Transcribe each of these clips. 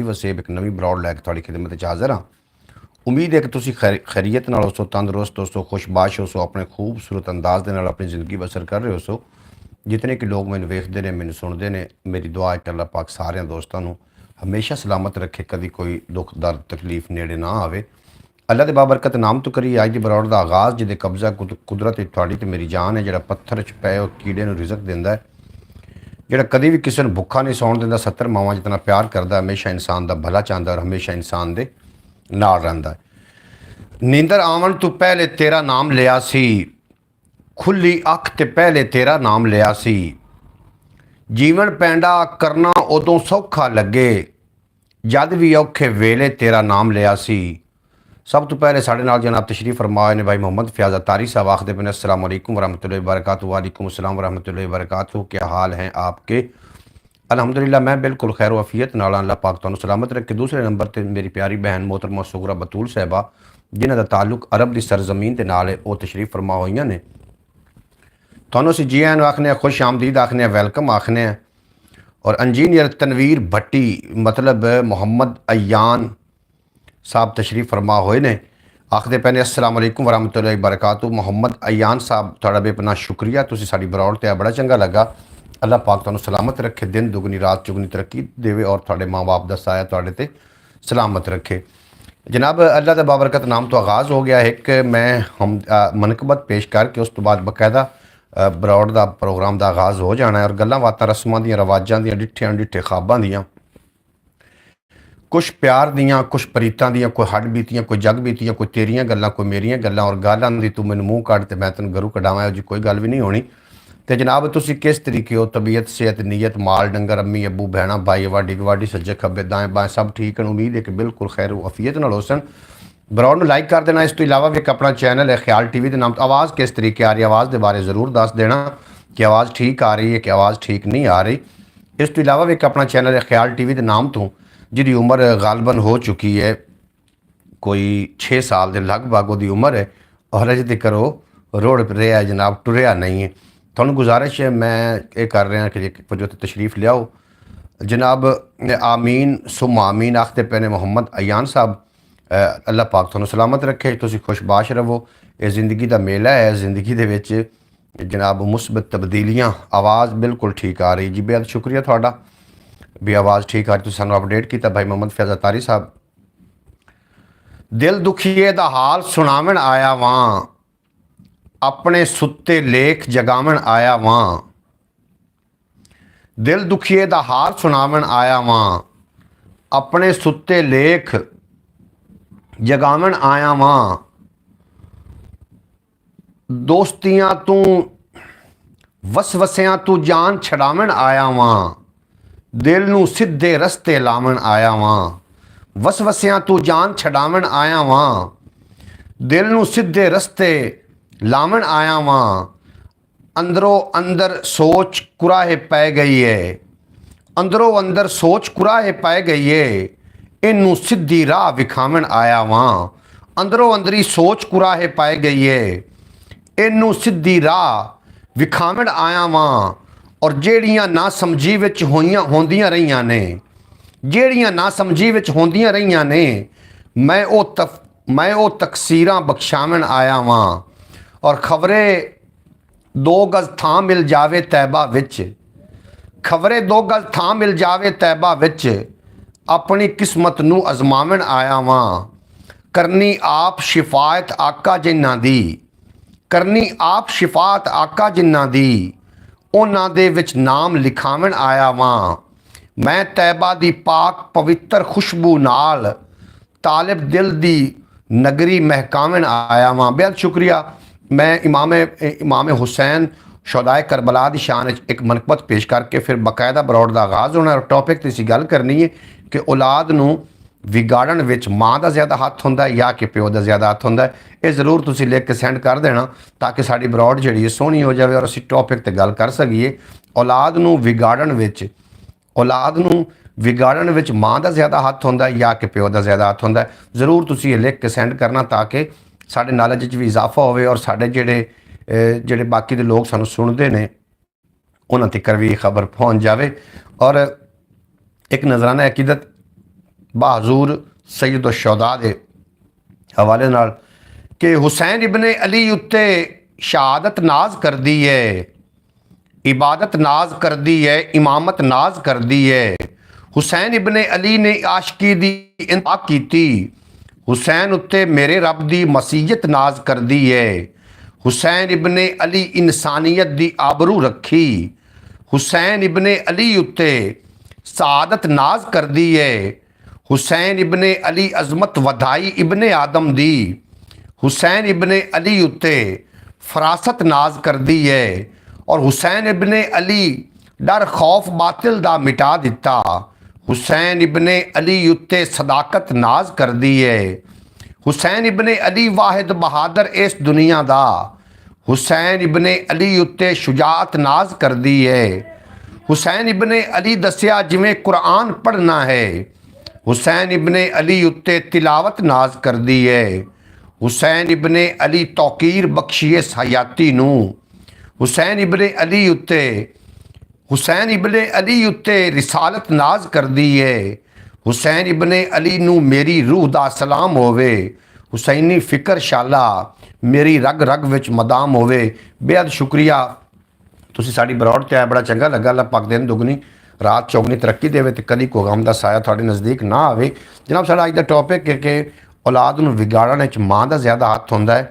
वसेब एक नवी ब्रॉड लैके थोड़ी खिदमत च हाज़र हाँ। उम्मीद है कि तुसी खैरियत नाल हो, तंदुरुस्त हो, खुशबाश हो, अपने खूबसूरत अंदाज के नाल अपनी ज़िंदगी बसर कर रहे हो। जितने कि लोग मैंने वेखते हैं, मैंने सुनते हैं, मेरी दुआ है कि अल्लाह पाक सारे दोस्तों को हमेशा सलामत रखे, कभी कोई दुख दर्द तकलीफ नेड़े ना आवे। अल्लाह के बाबरकत नाम तो करिए अज की ब्रॉड का आगाज़ जिदे कब्जा कुदरत थोड़ी तो मेरी जान है, जो पत्थर च पे कीड़े रिजक देंदा है, जो कभी भी किसी को भुखा नहीं सौण देंदा, 70 मावां जितना प्यार करता, हमेशा इंसान का भला चाहता और हमेशा इंसान के नाल रहिंदा है। नींदर आवन तो पहले तेरा नाम लिया सी, खुली अख ते पहले तेरा नाम लिया सी, जीवन पैंडा करना उदों सौखा लगे, जद भी औखे वेले तेरा नाम लिया सी। सब तो पहले साढ़े नाल जनाब तशरीफ फरमाए ने भाई मोहम्मद फयाज़ अतारी साहब, आखदे पे अस्सलाम वालेकुम वरहमतुल्लाहि वबरकातुहू। वालेकुम अस्सलाम वरहमतुल्लाहि वबरकातुहू। क्या हाल हैं आपके? अल्हम्दुलिल्लाह मैं बिल्कुल खैर वफ़ियत नाल, अल्लाह पाक तुहानू सलामत रखे। दूसरे नंबर पर मेरी प्यारी बहन मोहतरमा सुगरा बतूल साहिबा, जिन्हां दा ताल्लुक अरब की सरजमीन के नाल है, वो तशरीफ फरमा हुई ने। तुहानू असीं जी आन आखने, खुश आमदीद आखने, वेलकम आखने। और इंजीनियर तनवीर भट्टी मतलब मोहम्मद अयान साहब तशरीफ फरमा हुए ने, आखदे पे ने अस्सलाम वालेकुम वरहमतुल्लाहि वबरकातुहू। मोहम्मद अयान साहब तुहाडा बेपनाह शुक्रिया, तुसीं साडी ब्रॉड ते बड़ा चंगा लगा। अल्लाह पाक तुहानू सलामत रखे, दिन दुगनी रात चुगनी तरक्की देवे और तुहाडे माँ बाप दा साया तुहाडे ते सलामत रखे। जनाब अल्लाह का बाबरकत नाम तो आगाज़ हो गया है कि मैं हम मनकबत पेश करके उस तो बाद बकायदा ब्रॉड का प्रोग्राम का आगाज़ हो जाना है। और गल्लां बातां रस्मां दियां रवाजां दियां डिठे अनडिठे ख्वाबां दियां, कुछ प्यार दियां, कुछ प्रीतां दियां, कोई हड बीतियां, कोई जग बीतियां, कोई तेरियां गल्लां, कोई मेरियां गल्लां। और गल आंदी तू मैनू मूँह कढ़ ते मैं तेन गरू कढ़ावां, जी कोई गल भी नहीं होनी। तो जनाब तुसी किस तरीके हो? तबीयत सेहत नीयत माल डंगर अम्मी अबू भैणा भाई वाडी गवाडी सज्जे खब्बे दाएँ बाएँ सब ठीक है? उम्मीद है कि बिल्कुल खैर वफीयत नाल हो सन। ब्रॉड लाइक कर देना। इस तो इलावा भी एक अपना चैनल है ख्याल टीवी के नाम तो। आवाज़ किस तरीके आ रही है, आवाज़ के बारे ज़रूर दस देना कि आवाज़ ठीक आ रही है कि आवाज़ ठीक नहीं आ रही। इस तो इलावा भी एक अपना चैनल है ख्याल टीवी के नाम तो, जिहदी उम्र गालबन हो चुकी है कोई 6 साल के लगभग वो उम्र है, और अजे तक वो रोड पर रहा जनाब, टुरया नहीं है। थोड़ा गुजारिश है मैं ये कर रहा कि जो तशरीफ़ लियाओ जनाब। आमीन सुम आमीन आखते पे ने मोहम्मद अयान साहब, अल्लाह पाक तुहानू सलामत रखे, तुसी खुशबाश रवो। ये ज़िंदगी का मेला है, ज़िंदगी दे विच जनाब मुस्बत तब्दीलियाँ। आवाज़ बिल्कुल ठीक आ रही जी, बेहद शुक्रिया थोड़ा भी आवाज़ ठीक आ रही, तुसीं सानू अपडेट किया। भाई मोहम्मद फयाज़ अतारी साहब, दिल दुखिए दा हाल सुनावन आया वां, अपने सुत्ते लेख जगावन आया वां। दिल दुखिए दा हाल सुनावन आया वां, अपने सुत्ते लेख जगावन आया वां। दोस्तियां तू वसवसियां तू जान छड़ावन आया वां, दिल नू सीधे रस्ते लावन आया वां। वसवसियां तू जान छड़ावन आया वां, दिल नू सीधे रस्ते लावन आया वां। अंदरों अंदर सोच कुराहे पै गई है, अंदरों अंदर सोच कुराहे पै गई है, इनू सीधी राह विखावन आया वां। अंदरों अंदरी सोच कुराहे पै गई है, इनू सीधी राह विखावन आया वां। और जेड़ियां ना समझी विच होंदियां रहियां ने, जेड़ियां ना समझी विच होंदियां रहियां ने, मैं ओ तकसीरां बख्शावन आया वां। और खबरे 2 गज थां मिल जावे तैबा विच, खबरे 2 गज थां मिल जावे तैबा विच, अपनी किस्मत नू अजमावन आया वां। करनी आप शिफायत आका जिन्ना दी, करनी आप शिफात आका जिन्ना दी, उन्हां दे विच नाम लिखावन आया वां। मैं तैबा दी पाक पवित्र खुशबू नाल तालिब दिल दी नगरी महकावन आया वां। बेहद शुक्रिया। मैं इमाम हुसैन शौदाए करबला की शान एक मनकबत पेश करके फिर बकायदा ब्रॉड का आगाज़ होना। और टॉपिक तो इसी गल करनी है कि औलाद नू विगाड़न विच माँ का ज़्यादा हथ होंदा है या कि प्यो का ज़्यादा हथ होंदा है। ये ज़रूर तुसी लिख के सेंड कर देना ताकि साड़ी ब्रॉड जी सोहनी हो जाए और असी टॉपिक ते गल कर सकीए। औलाद नू विगाड़न विच, औलाद नू विगाड़न विच माँ का ज़्यादा हथ होंदा है या कि प्यो का ज़्यादा हथ होंदा है। ज़रूर तुसी ये लिख के सेंड करना ताकि साढ़े नॉलेज भी इजाफा होवे और साढ़े जेड़े बाकी दे लोग सानू सुनते ने उन्हां तक भी खबर पहुँच जाए। और एक नजराना अकीदत बहाजूर सैयद शुहदा दे हवाले नाल कि हुसैन इबन अली उत्ते शहादत नाज कर दी है, इबादत नाज कर दी है, इमामत नाज कर दी है। हुसैन इबन अली ने आशिकी दी इंतहा की, हुसैन उत्ते मेरे रब दी मसीयत नाज कर दी है। हुसैन इबन अली इंसानियत दी आबरू रखी, हुसैन इबन अली उत्ते सआदत नाज कर दी है। हुसैन इबन अली अजमत वधाई इबन आदम दी, हुसैन इबन अली उत्ते फरासत नाज कर दी है। और हुसैन इबन अली डर खौफ बातिल दा मिटा दिता, हुसैन इबन अली उत्ते सदाकत नाज कर दी है। हुसैन इबन अली वाहिद बहादुर इस दुनिया दा, हुसैन इबन अली उत्ते शुजात नाज कर दी है। हुसैन इबन अली दसिया जिमें कुरान पढ़ना है, हुसैन इबन अली उत्ते तिलावत नाज कर दी है। हुसैन इबन अली तौकीर बख्शिए हयाती नू, हुसैन इबन अली उत्ते हुसैन इबन अली उत्ते रिसालत नाज कर दी है। हुसैन इबन अली नू मेरी रूह दा सलाम होवे, हुसैनी फिकर शाला मेरी रग रग विच मदाम होवे। बेहद शुक्रिया तुसी साडी बरौड़ ते आए, बड़ा चंगा लगा। अल्लाह पाक दिन दुगनी रात चौगनी तरक्की देवे ते कदी कोई गम दा साया तुहाडे नज़दीक ना आवे। जनाब साडा अज दा टॉपिक है कि औलाद नूं विगाड़न विच मां दा ज़्यादा हत्थ हुंदा है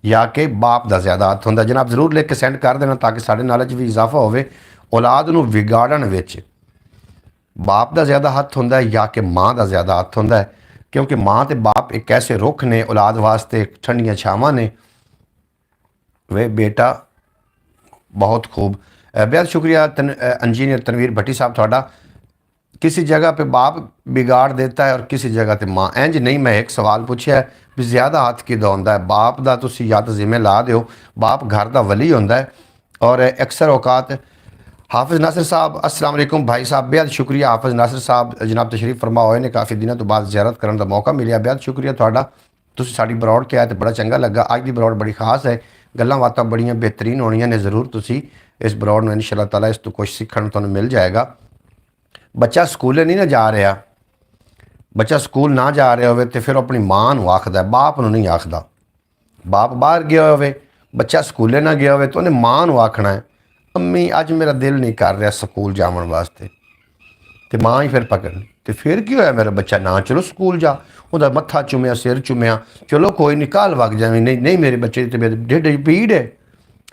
या कि बाप दा ज़्यादा हत्थ हुंदा है। जनाब जरूर लिख के सेंड कर देना ताकि साडे नॉलेज भी इजाफा होवे। औलाद नूं विगाड़न विच बाप दा ज़्यादा हत्थ हुंदा है या कि मां दा ज़्यादा हत्थ हुंदा है, क्योंकि मां ते बाप एक ऐसे रुख ने औलाद वास्ते ठंडियां छावां ने। वे बेटा बहुत खूब, बेहद शुक्रिया इंजीनियर तनवीर भट्टी साहब थोड़ा। किसी जगह पे बाप बिगाड़ देता है और किसी जगह पे माँ। इंज नहीं, मैं एक सवाल पूछा है भी ज़्यादा हत्थ किदा होंदा है बाप दा, तुसी या तो जिम्मे ला दिओ। बाप घर दा वली होंदा है और अक्सर औकात हाफिज़ नासिर साहब अस्सलाम वालेकुम भाई साहब, बेहद शुक्रिया हाफिज़ नासिर साहब जनाब तशरीफ फरमा होए ने, काफ़ी दिनों तो बाद ज़ियारत करने का मौका मिलिया। बेहद शुक्रिया थोड़ा, तुसी साडी बरौड़ ते आए तो बड़ा चंगा लगा। अज दी बरौड़ बड़ी खास है, गल्लां बातां बड़ियां बेहतरीन होनियां ने। ज़रूर तुसी इस बरौड़ में इंशाअल्लाह ताला इस तो कुछ सीखण तुहानूं मिल जाएगा। बच्चा स्कूले नहीं ना जा रहा, बच्चा स्कूल ना जा रहा हो तो फिर अपनी माँ नूं आखदा है, बाप नूं नहीं आखदा। बाप बाहर गया होवे, बच्चा स्कूले ना गया होवे तो उन्हें माँ नूं आखना है, अम्मी अज मेरा दिल नहीं कर रहा स्कूल जावन वास्ते, तो माँ ही फिर पकड़नी। तो फिर की होया मेरा बच्चा ना चलो स्कूल जा, उहदा मत्था चुमिया सिर चुमिया, चलो कोई नहीं कल वग जावी। नहीं नहीं मेरे बच्चे तो मेरे ढिड च पीड़ है,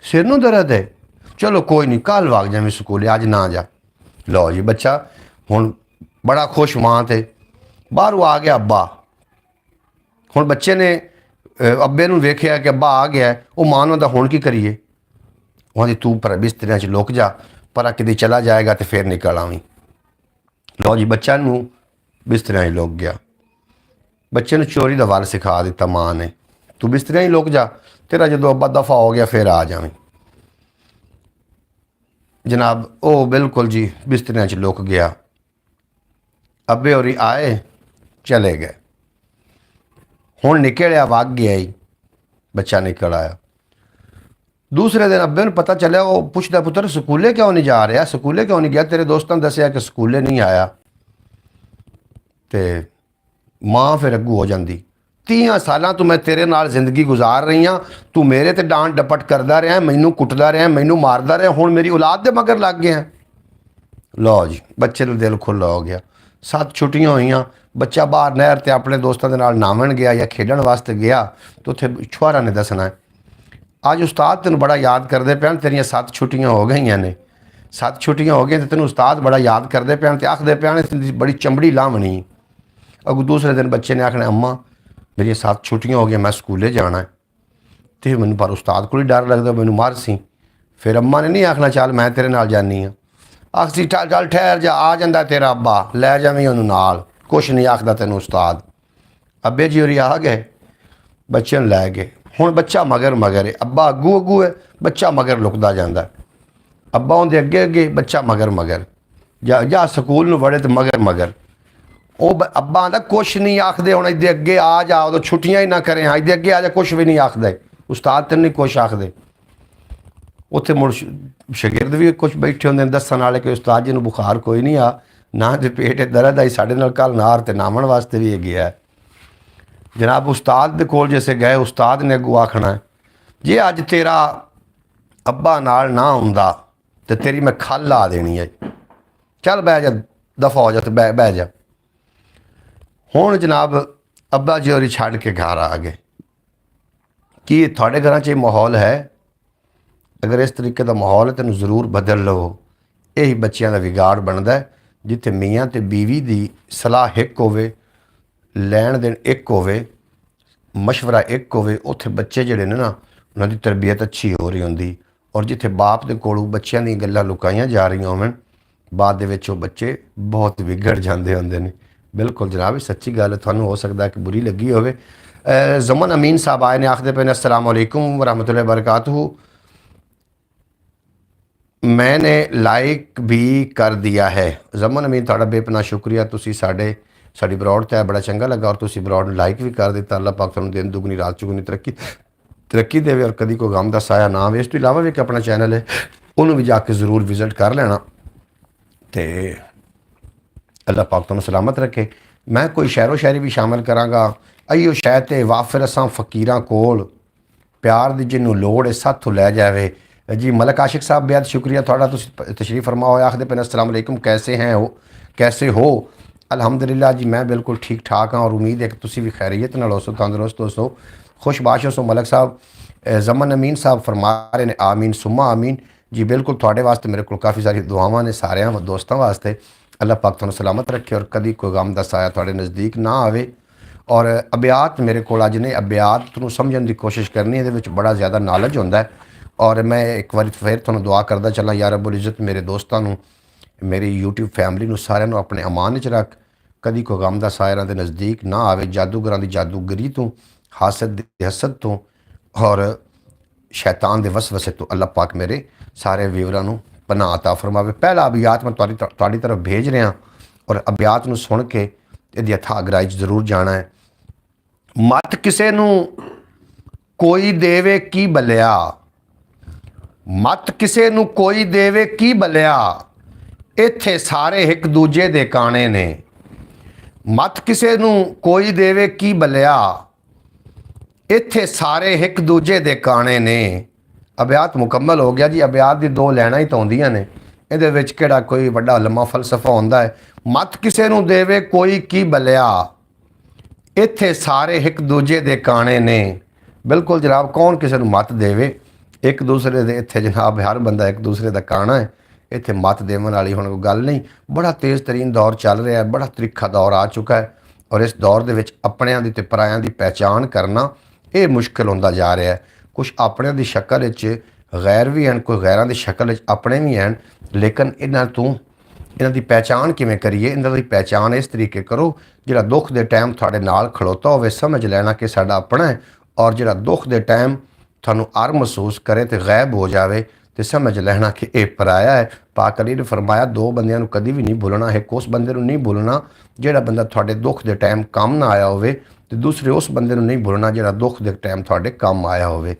सिर नूं दर्द है, चलो कोई नहीं कल वग जावी स्कूल, अज ना जा। लो जी बच्चा हुण बड़ा खुश, माँ ते बाहरों आ गया अब्बा। हुण बच्चे ने अब्बे नूं वेखिया कि अब्बा आ गया, वो माँ नूं हुण की करिए। वहाँ तू पर बिस्तरियां च लुक जा, पर किते चला जाएगा तो फिर निकल आवी। लो जी बच्चा नूं बिस्तरियां ही लुक गया। बच्चे नूं चोरी दा वाल सिखा दिता माँ ने, तू बिस्तरियां ही लुक जा, तेरा जो अब्बा दफा हो गया फिर आ जावी। जनाब ओ बिल्कुल जी बिस्तरियां च लुक गया। अब्बे होरी आए चले गए। हुण निकलिया वग गया ही, बच्चा निकल आया। दूसरे दिन अब्बे नूं पता चलिया, वो पुछदा पुत्र स्कूले क्यों नहीं जा रहा, स्कूले क्यों नहीं गया, तेरे दोस्तों ने दसिया कि स्कूले नहीं आया। तो माँ फिर अगू हो जाती, 30 साल तो मैं तेरे नाल जिंदगी गुजार रही हाँ, तू मेरे ते डांट डपट करता रहा, मैनू कुटदा रहा, मैनू मारदा रहा, हुण मेरी औलाद दे मगर लग गया। लो जी बच्चे का दिल खुला हो गया। 7 छुट्टियां हुई, बच्चा बाहर नहर ते अपने दोस्तों के नाल नावन गया या खेडण वास्ते गया, तो उत्थे छुआरा ने दसना है अज उस्ताद तेन बड़ा याद करते पे, तेरिया 7 छुट्टियां हो गई ने, 7 छुट्टियां हो गई तो तेन उस्ताद बड़ा याद करते पे, तो आखते पे बड़ी चंबड़ी लावनी। अगू दूसरे दिन बच्चे ने आखना अम्मा मेरी 7 छुट्टियां हो गई, मैं स्कूले जाना है। तो मैनू पर उस्ताद को ही डर लगता, मैनू मार सी। फिर अम्मा ने नहीं आखना चल मैं तेरे नाल जानी हाँ, आखसी चल ठहर जा, आ जाता तेरा अब्बा, लै जावी उन्होंने नाल, कुछ नहीं आखदा तेन उस्ताद। अब्बे जी होरी आ गए, बच्चे नूं लै गए। हुण बच्चा मगर मगर है, अब्बा अगू अगू है, बच्चा मगर लुकदा जांदा। अब्बा उहदे अगे अगे, बच्चा मगर मगर, जा स्कूल नूं वड़े तो मगर मगर। वो अब्बा आंदा कुछ नहीं आखदे, हुण इहदे अगे आ जा, उदों छुट्टियां ही ना करें, इहदे अगे आ जा, कुछ भी नहीं आखदे, उस्ताद तेन नहीं कुछ आखदे। उत्थे मुड़ शागिर्द भी कुछ बैठे होंदे दस्सण वाले कि उस्ताद जी नूं बुखार कोई नहीं आ, ਨਾ ਦੇ ਪੇਟ ਦਰਦ ਆਈ ਸਾਡੇ ਨਾਲ ਕੱਲ ਨਾਰ ਤੇ ਨਾਮਣ ਵਾਸਤੇ ਵੀ ਗਿਆ ਜਨਾਬ। ਉਸਤਾਦ ਦੇ ਕੋਲ ਜੈਸੇ ਗਏ, ਉਸਤਾਦ ਨੇ ਅੱਗੋਂ ਆਖਣਾ ਜੇ ਅੱਜ ਤੇਰਾ ਅੱਬਾ ਨਾਲ ਨਾ ਹੁੰਦਾ ਤੇ ਤੇਰੀ ਮੈਂ ਖੱਲ ਲਾ ਦੇਣੀ ਹੈ, ਚੱਲ ਬਹਿ ਜਾ, ਦਫਾ ਹੋ ਜਾ ਤੇ ਬਹਿ ਜਾ। ਹੁਣ ਜਨਾਬ ਅੱਬਾ ਜੀ ਹੋਰੀ ਛੱਡ ਕੇ ਘਰ ਆ ਗਏ। ਕੀ ਤੁਹਾਡੇ ਘਰਾਂ 'ਚ ਇਹ ਮਾਹੌਲ ਹੈ? ਅਗਰ ਇਸ ਤਰੀਕੇ ਦਾ ਮਾਹੌਲ ਹੈ ਤੈਨੂੰ ਜ਼ਰੂਰ ਬਦਲ ਲਵੋ। ਇਹੀ ਬੱਚਿਆਂ ਦਾ ਵਿਗਾੜ ਬਣਦਾ ਹੈ। ਜਿੱਥੇ ਮੀਆਂ ਤੇ ਬੀਵੀ ਦੀ ਸਲਾਹ ਇੱਕ ਹੋਵੇ, ਲੈਣ ਦੇਣ ਇੱਕ ਹੋਵੇ, ਮਸ਼ਵਰਾ ਇੱਕ ਹੋਵੇ, ਉੱਥੇ ਬੱਚੇ ਜਿਹੜੇ ਨੇ ਨਾ ਉਹਨਾਂ ਦੀ ਤਰਬੀਅਤ ਅੱਛੀ ਹੋ ਰਹੀ ਹੁੰਦੀ। ਔਰ ਜਿੱਥੇ ਬਾਪ ਦੇ ਕੋਲੋਂ ਬੱਚਿਆਂ ਦੀਆਂ ਗੱਲਾਂ ਲੁਕਾਈਆਂ ਜਾ ਰਹੀਆਂ ਹੋਣ, ਬਾਅਦ ਦੇ ਵਿੱਚ ਉਹ ਬੱਚੇ ਬਹੁਤ ਵਿਗੜ ਜਾਂਦੇ ਹੁੰਦੇ ਨੇ। ਬਿਲਕੁਲ ਜਨਾਬ, ਇਹ ਸੱਚੀ ਗੱਲ ਹੈ। ਤੁਹਾਨੂੰ ਹੋ ਸਕਦਾ ਕਿ ਬੁਰੀ ਲੱਗੀ ਹੋਵੇ। ਜ਼ਮਨ ਅਮੀਨ ਸਾਹਿਬ ਆਏ ਨੇ, ਆਖਦੇ ਪਏ ਨੇ अस्सलाम वालेकुम वरहमतुल्लाहि वबरकातुहू। मैंने लाइक भी कर दिया है। ਜ਼ਮਨ ਅਮੀਨ ਤੁਹਾਡਾ ਬੇਪਨਾਹ ਸ਼ੁਕਰੀਆ। ਤੁਸੀਂ ਸਾਡੀ ਬਰੋਡ ਤੇ ਬੜਾ ਚੰਗਾ ਲੱਗਾ ਔਰ ਤੁਸੀਂ ਬਰੋਡ ਨੂੰ ਲਾਈਕ ਵੀ ਕਰ ਦਿੱਤਾ। ਅੱਲਾਹ ਪਾਕ ਤੁਹਾਨੂੰ ਦਿਨ ਦੁਗਣੀ ਰਾਤ ਚੁਗਣੀ ਤਰੱਕੀ ਦੇਵੇ ਔਰ ਕਦੀ ਕੋਈ ਗਮ ਦਾ ਸਾਇਆ ਨਾ ਆਵੇ। ਇਸ ਤੋਂ ਇਲਾਵਾ ਵੀ ਇੱਕ ਆਪਣਾ ਚੈਨਲ ਹੈ, ਉਹਨੂੰ ਵੀ ਜਾ ਕੇ ਜ਼ਰੂਰ ਵਿਜ਼ਿਟ ਕਰ ਲੈਣਾ ਤੇ ਅੱਲਾਹ ਪਾਕ ਤੁਹਾਨੂੰ ਸਲਾਮਤ ਰੱਖੇ। ਮੈਂ ਕੋਈ ਸ਼ਾਇਰੋ ਸ਼ਾਇਰੀ ਵੀ ਸ਼ਾਮਿਲ ਕਰਾਂਗਾ। ਅਈਓ ਸ਼ਾਇਦ ਤੇ ਵਾਫਿਰ ਅਸਾਂ ਫਕੀਰਾਂ ਕੋਲ, ਪਿਆਰ ਦੀ ਜਿਹਨੂੰ ਲੋੜ ਹੈ ਸਾਥੋਂ ਲੈ ਜਾਵੇ। जी मलक आशिक साहब बेहद शुक्रिया थोड़ा, तुम तशरीफ़ फरमाओ। आखदे पे अस्सलाम वालेकुम, कैसे हो? अल्हम्दुलिल्लाह जी मैं बिल्कुल ठीक ठाक हाँ और उम्मीद है कि तुसी भी खैरियत नाल होसो, तंदुरुस्त होसो, खुशबाश होसो। मलक साहब जमन अमीन साहब फरमा रहे ने आमीन सुम्मा आमीन। जी बिल्कुल थोड़े वास्ते मेरे को काफ़ी सारी दुआवां ने सारे दोस्तों वास्ते। अल्लाह पाक तुहानू सलामत रखे और कभी कोई गम दा साया थोड़े नज़दीक ना आवे। और अबियात मेरे को अज ने अबियात नूं समझण दी कोशिश करनी, ये बड़ा ज़्यादा नॉलेज होंदा है। और मैं एक बार फिर तुहानू दुआ करदा चला, या रब्बुल इज़्ज़त मेरे दोस्तों नूं, मेरी यूट्यूब फैमिली नूं सारिਆਂ ਨੂੰ अपने अमान च रख, कभी कोई गम दा सायरा दे नज़दीक ना आवे। जादूगरां दी जादूगरी तो, हासद दी हसद तो और शैतान दे वसवसे तो अल्लाह पाक मेरे सारे व्यूअरां नूं पनाह अता फरमावे। पहला अबियात मैं तुहाडी तरफ भेज रहा और अबियात नूं सुन के इहदी अथाह गहराई च जरूर जाना है। मत किसे नूं कोई देवे की बलिया, मत किसे नूं कोई देवे की बलिया, इत्थे सारे एक दूजे दे काणे ने। मत किसे नूं कोई देवे की बलिया, इत्थे सारे एक दूजे दे काणे ने। अबियात मुकम्मल हो गया जी। अबियात दी दो लैना ही तो होंदियां ने, इहदे विच किहड़ा कोई वड्डा लम्मा फलसफा हुंदा है। मत किसे नूं देवे कोई की बलिया, इत्थे सारे एक दूजे दे काणे ने। बिल्कुल जनाब, कौन किसे नूं मत देवे? एक दूसरे दे इत्थे जनाब हर बंदा एक दूसरे का काना है। इत्थे मत देवन वाली हुण कोई गल नहीं। बड़ा तेज़ तरीन दौर चल रहा है, बड़ा त्रिखा दौर आ चुका है और इस दौर दे विच अपणियां दी ते परायां दी पहचान करना ये मुश्किल होंदा जा रहा है। कुछ अपणियां दी शक्ल विच गैर भी हैं, कोई गैरां दी शक्ल विच अपने भी हैं, लेकिन इन्हां दी पहचान किवें करिए? इन्हां दी पहचान इस तरीके करो, जिहड़ा दुख दे टाइम तुहाडे नाल खड़ोता होवे समझ लेना कि साडा अपना है, और जिहड़ा दुख दे टाइम थानू अर महसूस करे तो गैब हो जाए तो समझ लेना कि यह पराया है। पाक अली ने फरमाया दो बंदियां नू कभी भी नहीं भुलना है। उस बंदे नू नहीं भुलना जिहड़ा बंदा तुहाडे दुख दे टाइम काम ना आया होवे, ते दूसरे उस बंदे नू नहीं भुलना जिहड़ा दुख दे टाइम तुहाडे काम आया होवे।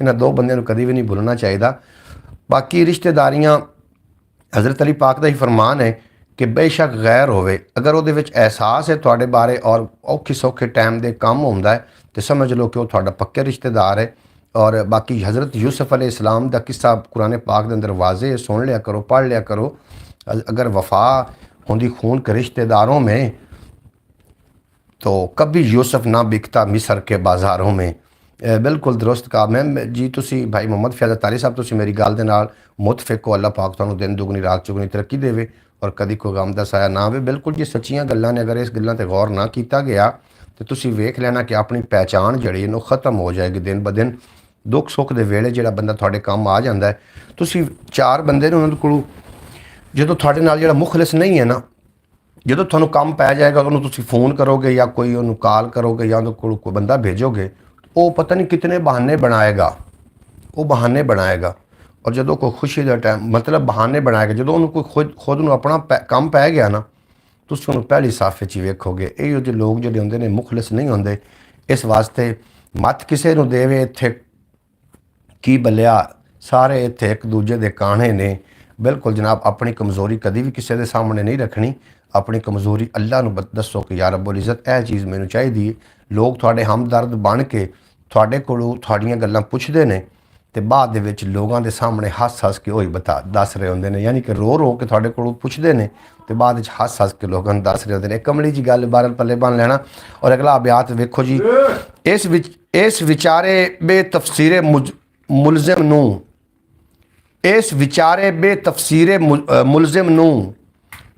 इन्हां दो बंदियां नू कभी भी नहीं भुलना चाहिए। बाकी रिश्तेदारियां, हज़रत अली पाक का ही फरमान है कि बेशक गैर होवे, अगर उहदे विच एहसास है तुहाडे बारे और औखे सौखे टाइम दे काम हुंदा है तो समझ लो कि वह तुहाडा पक्के रिश्तेदार है। और बाकी हज़रत यूसुफ अलैहिस्सलाम का किस्सा कुरान पाक के अंदर वाजे, सुन लिया करो, पढ़ लिया करो। अगर वफा होंदी खून के रिश्तेदारों में तो कभी यूसुफ ना बिकता मिस्र के बाज़ारों में। बिल्कुल दुरुस्त कहा मैं जी। तुसी भाई मोहम्मद फैज़ तारी साहब, तुसी मेरी गल दे नाल मुतफिक हो। अल्लाह पाक तुहानू दिन दुगनी रात चुगनी तरक्की देवे और कभी कोई गम दा साया ना आवे। बिल्कुल जी सच्चियां गल्लां ने, अगर इस गल्लां ते गौर ना किया गया तो तुसी वेख लेना कि अपनी पहचान जिहड़ी है खत्म हो जाएगी दिन ब दिन। दुख सुख के वेले जिहड़ा बंदा तुहाडे काम आ जाता है, तुसी चार बंदे ने उन्हां कोलों जदों तुहाडे नाल जिहड़ा मुखलिस नहीं है ना, जदों तुहानू काम पै जाएगा उन्होंने तुसी फोन करोगे या कोई उन्होंने कॉल करोगे या उन्होंने कोई बंदा भेजोगे, वो पता नहीं कितने बहाने बनाएगा। वो बहाने बनाएगा और जदों कोई खुशी का टाइम मतलब बहाने बनाएगा, जदों उन्होंने कोई खुद नूं अपना काम पै गया ना, तुसी उन्होंने पहली साफे च वेखोगे। इहो जे लोग जिहड़े हुंदे ने मुखलिस नहीं होंदे। इस वास्ते मत किसे नूं देवे इत्थे की बलिया, सारे इत्थे एक दूजे दे काणे ने। बिल्कुल जनाब, अपनी कमज़ोरी कभी भी किसी के सामने नहीं रखनी। अपनी कमज़ोरी अल्लाह नूं दसो कि या रब्बुल इज़्ज़त यह चीज़ मैनूं चाहिदी है। लोग तुहाडे हमदर्द बन के तुहाडे कोलों तुहाडीआं गल्लां पुछदे ने ते बाद दे विच लोगां दे सामने हस हस के होई दस रहे होंदे ने, यानी कि रो के तुहाडे कोलों पुछदे ने ते बाद विच हस हस के लोगां नूं दस रहे होंदे ने। कमली जी गल बारल पल्ले बन लेना। और अगला अब्यात वेखो जी, इस विचारे बेतफसीरे मुलजिम नूं, इस विचारे बेतफसीरे मुलजिम नूं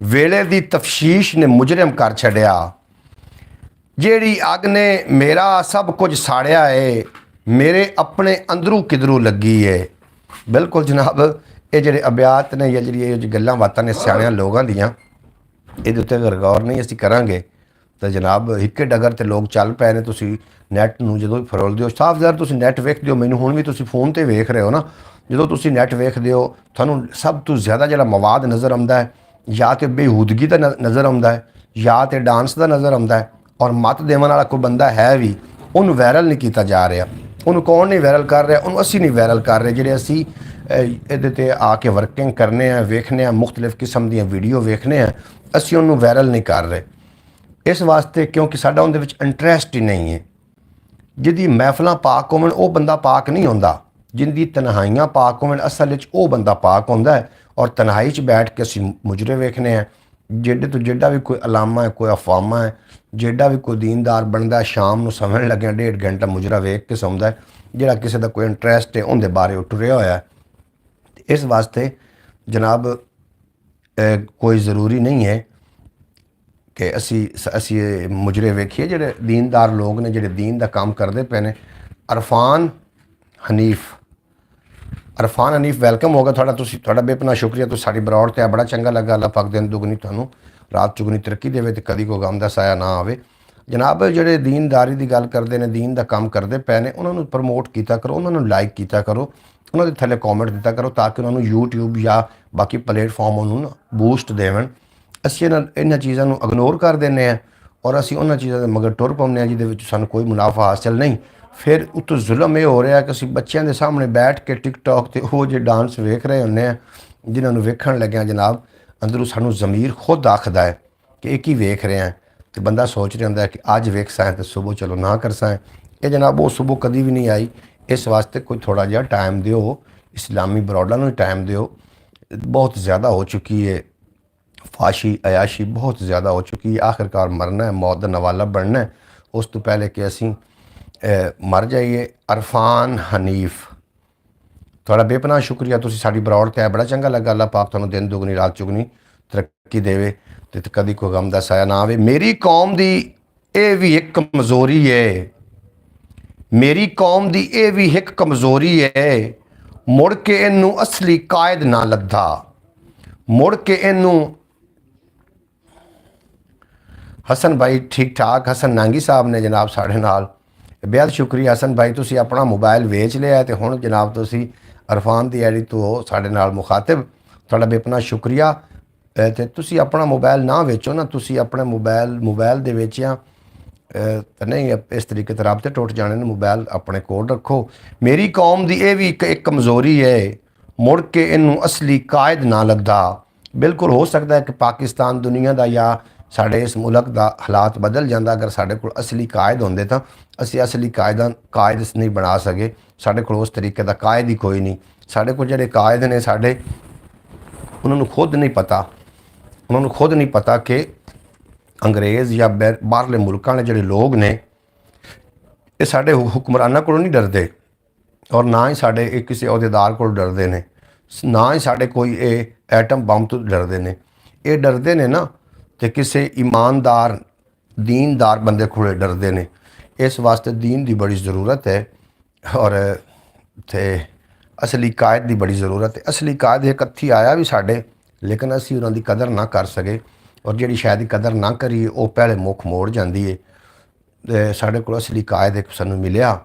वेले दी तफशीश ने मुजरिम कर छड़िया। जेड़ी अग ने मेरा सब कुछ साड़िया है, मेरे अपने अंदरों किधरों लगी है। बिल्कुल जनाब, ये जेडे अब्यात ने या जी गल्लां बातां ने सियाणियां लोगों दियां, इहदे उत्ते अगर गौर नहीं असीं करांगे तो जनाब हिक्के डगर ते लोग चल पए ने। तुसीं नैट नूं जदों फरोलदे हो, साफ ज़ाहिर तुसीं नैट वेखदे हो, मैनूं हुण भी तुसीं फोन ते वेख रहे हो ना, जदों तुसीं नैट वेखदे हो तुहानूं सब तो ज़्यादा जिहड़ा मवाद नज़र आउंदा है या तो बेहूदगी का नज़र आउंदा है या तो डांस का नज़र आउंदा है। और मत देवन वाला कोई बंदा है भी, उन्होंने वायरल नहीं किया जा रहा। उन्होंने कौन नहीं वायरल कर रहा, उन्होंने असी नहीं वायरल कर रहे। जिहड़े असी इहदे ते आके वर्किंग करने हैं, वेखने हैं, मुख्तलिफ किस्म दी वीडियो वेखने हैं, असी उन्होंने वायरल नहीं कर रहे इस वास्ते क्योंकि साडा उहदे विच इंटरस्ट ही नहीं है। जिहदी महफिलां पाक होवन वो बंदा पाक नहीं होंदा, जिंदी तन्हाइयां पाक होवन असल विच वो बंदा पाक होंदा है। और तन्हाई च बैठ के असी मुजरे वेखने हैं। जेडे तो जेडा भी कोई अलामा है, कोई अफवामा है, जेडा भी कोई दीनदार बनता है, शाम को समझ लग्या 1.5 घंटा मुजरा वेख के सौंदा है। जिहड़ा किसी का कोई इंटरस्ट है उनके बारे वो टुरिया होया है। इस वास्ते जनाब कोई ज़रूरी नहीं है कि असी मुजरे वेखिए। जिहड़े दीनदार लोग ने, जिहड़े दीन का काम करते पे ने। अरफान हनीफ वैलकम होगा थोड़ा, थोड़ा बेपना शुक्रिया। तुम साड़ी बरौड़ ते बड़ा चंगा लगा। अल्लाह पाक दिन दुगनी थानू रात चुगनी तरक्की देवे ते कदी कोई गम दा साया ना आवे। जनाब जिहड़े दीनदारी की गल करते हैं, दीन का काम करते पे ने, उन्होंने प्रमोट किया करो, उन्होंने लाइक किया करो, उन्होंने थले कॉमेंट दिता करो ताकि उन्होंने यूट्यूब या बाकी प्लेटफॉर्म उन्होंने बूस्ट देवन। असी इन्हां चीज़ों को इग्नोर कर देने हैं और असी उन्हां चीज़ों के मगर टुर पाने हैं जिहदे विच सानूं कोई मुनाफा हासिल नहीं। फिर उत्तों जुल्म ये हो रहा है कि असीं बच्चों के सामने बैठ के टिकटॉक ते वो जो डांस वेख रहे होंगे हैं, जिन्होंने वेखण लग्या जनाब अंदरों सानूं ज़मीर खुद आखदा है कि एक ही वेख रहे हैं। तो बंदा सोच रहा होंदा है कि अज वेख सां तो सुबह चलो ना कर सां। ये जनाब वो सुबह कभी भी नहीं आई। इस वास्ते कोई थोड़ा जिहा टाइम दिओ, इस्लामी बरौडां नूं टाइम दिओ। बहुत ज़्यादा हो चुकी है फाशी अयाशी, बहुत ज़्यादा हो चुकी है। आखिरकार मरना है, मौत का नवाला बनना है। उस तो पहले कि असीं मर जाइए। अरफान हनीफ थोड़ा बेपनाह शुक्रिया। तुसीं साडी बरौड़ ते बड़ा चंगा लगा। अल्लाह पाक तुहानूं दिन दुगनी रात चुगनी तरक्की देवे ते कदी कोई गम दा साया ना आवे। मेरी कौम दी ये भी एक कमज़ोरी है, मेरी कौम दी ये भी एक कमज़ोरी है। मुड़ के इनू असली कायद ना लद्दा, मुड़ के इनू हसन भाई ठीक ठाक, हसन नांगी साहब ने जनाब साढ़े नाल बेहद शुक्रिया। हसन भाई तुसी अपना मोबाइल वेच लिया तो हुण जनाब तुसी अरफान की आईडी तो साढ़े नाल मुखातिब, थोड़ा बेपना शुक्रिया। तो तुसी अपना मोबाइल ना वेचो ना, तुसी अपने मोबाइल दे वेचिया तो नहीं इस तरीके तो राबते टुट जाने ने। मोबाइल अपने कोल रखो। मेरी कौम की यह भी एक कमज़ोरी है, मुड़ के इनू असली कायद ना लगदा। बिल्कुल हो सकता है कि पाकिस्तान दुनिया का या साढ़े इस मुल्क का हालात बदल जाता अगर साढ़े को असली कायद होंदे तो असी असली कायद नहीं बना सके। साढ़े को उस तरीके का कायद ही कोई नहीं। साढ़े को जेडे कायद ने साढ़े उन्होंने खुद नहीं पता, उन्होंने खुद नहीं पता कि अंग्रेज़ या बाहरले मुल्कों ने जोड़े लोग ने ये साढ़े हुक्मराना को नहीं डरते और ना ही साढ़े किसी अहदेदार को डरते हैं, ना ही साढ़े कोई एटम बम तो डरते हैं। ये डरते हैं ना तो किसी ईमानदार दीनदार बंदे को डरते हैं। इस वास्ते दीन की बड़ी ज़रूरत है और थे असली कायद की बड़ी ज़रूरत है। असली कायद एक हत्थी आया भी साढ़े, लेकिन असी उन्होंने कदर ना कर सके और जी शायद कदर ना करिए वो पहले मुख मोड़ जाती है। साढ़े को असली कायद एक सानू मिलिया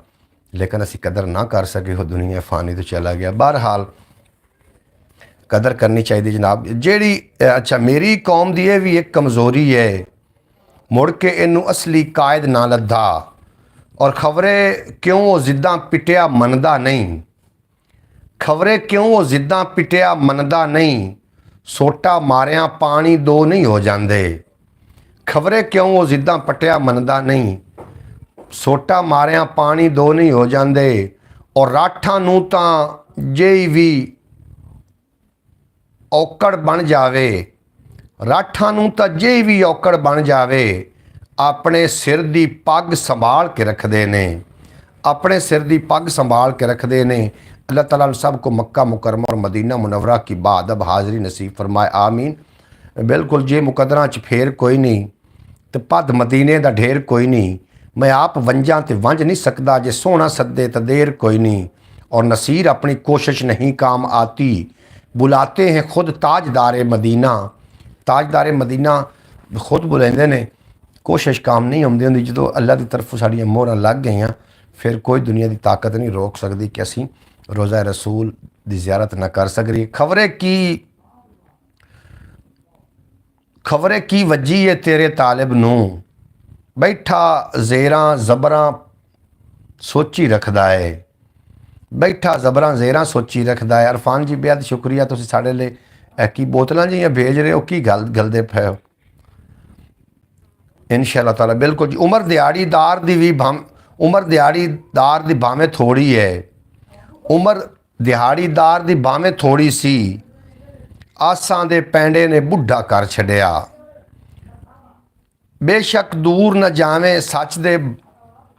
लेकिन असी कदर ना कर सके, वो दुनिया फानी तो चला गया। बहरहाल कदर करनी चाहिए जनाब। जेड़ी अच्छा मेरी कौम की यह भी एक कमज़ोरी है, मुड़ के इनू असली कायद ना लद्दा और खबरें क्यों वो जिद्दां पिटिया मनदा नहीं, खबरें क्यों वो जिद्दां पिटिया मनदा नहीं। ਸੋਟਾ ਮਾਰਿਆ ਪਾਣੀ ਦੋ ਨਹੀਂ ਹੋ ਜਾਂਦੇ। ਖਬਰੇ ਕਿਉਂ ਉਹ ਜ਼ਿੱਦਾਂ ਪਟਿਆ ਮੰਨਦਾ ਨਹੀਂ। ਸੋਟਾ ਮਾਰਿਆ ਪਾਣੀ ਦੋ ਨਹੀਂ ਹੋ ਜਾਂਦੇ। ਔਰ ਰਾਠਾਂ ਨੂੰ ਤਾਂ ਜੇ ਵੀ ਔਕੜ ਬਣ ਜਾਵੇ, ਰਾਠਾਂ ਨੂੰ ਤਾਂ ਜੇ ਵੀ ਔਕੜ ਬਣ ਜਾਵੇ, ਆਪਣੇ ਸਿਰ ਦੀ ਪੱਗ ਸੰਭਾਲ ਕੇ ਰੱਖਦੇ ਨੇ। अपने सिर की पग संभाल के रखते हैं। अल्लाह ताला सबको मक्का मुकरमा और मदीना मुनव्वरा की बादब हाज़री नसीब फरमाए, आमीन। बिल्कुल जे मुकदरा च फेर कोई नहीं तो पद मदीने का ढेर कोई नहीं। मैं आप वंजा तो वंज नहीं सकता, जे सोहना सदे तो देर कोई नहीं। और नसीर अपनी कोशिश नहीं काम आती, बुलाते हैं खुद ताजदार मदीना। ताजदार मदीना खुद बुलाते ने, कोशिश काम नहीं आती होंगी। जो अल्लाह की तरफों साड़ियाँ मोहरां लग गई, फिर कोई दुनिया की ताकत नहीं रोक सकती कि असी रोज़ा रसूल की ज़ियारत ना कर सकते। खबरे की वजी है तेरे तालिब नूं, बैठा जेरां ज़बरां सोची रखदा है। बैठा ज़बरां ज़ेरां सोची रखदा है। अरफान जी बेहद शुक्रिया, तुसीं साडे लई की बोतलां जिहियां भेज रहे हो, की गलदे पे हो। इंशाअल्लाह ताला बिल्कुल जी। उमर दिहाड़ीदार दी भी उमर दिहाड़ीदार दी भावें थोड़ी है, उमर दिहाड़ीदार दी भावें थोड़ी सी, आसां दे पैंडे ने बुढ़ा कर छड़िया। बेशक दूर न जावे सच दे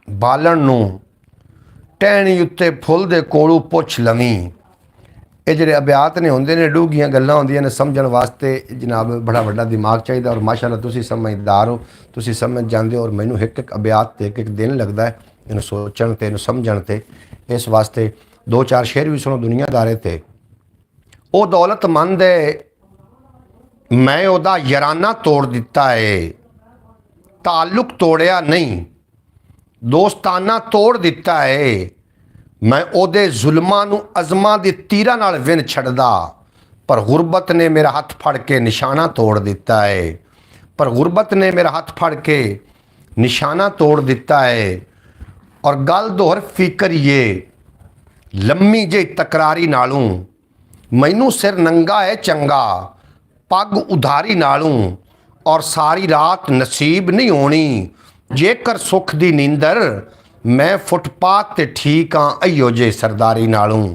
बालन नूं, टहनी उत्ते फुल दे कोलू पुछ लवीं। ये जिहड़े अभ्यात ने होंदे ने, डूंघियां गल्लां होंदियां ने, समझण वास्ते जनाब बड़ा वड्डा दिमाग चाहिए। और माशाअल्लाह तुसीं समझदार हो, तुसीं समझ जांदे हो। और मैनूं एक एक अभ्यात ते एक एक दिन लगदा है इन्हूं सोचण ते, इन्हूं समझण ते। इस वास्ते दो चार शेर भी सुनो दुनियादारे ते। ओ दौलतमंद है, मैं ओदा याराना तोड़ दिता है, ताल्लुक तोड़िया नहीं, दोस्ताना तोड़ दिता है। मैं ओदे जुल्मां नूं अज़मां दी तीरां नाल विन छड़दा, पर गुरबत ने मेरा हथ फड़ के निशाना तोड़ दिता है। पर गुरबत ने मेरा हथ फड़ के निशाना तोड़ दिता है। और गल दोहर फिक्रिए लम्मी जी तकरारी नालों, मैनू सिर नंगा है चंगा, पग उधारी नालों। और सारी रात नसीब नहीं होनी, जेकर सुख दी नींदर, मैं फुटपाथ ते ठीक हाँ अयो जे सरदारी नालों।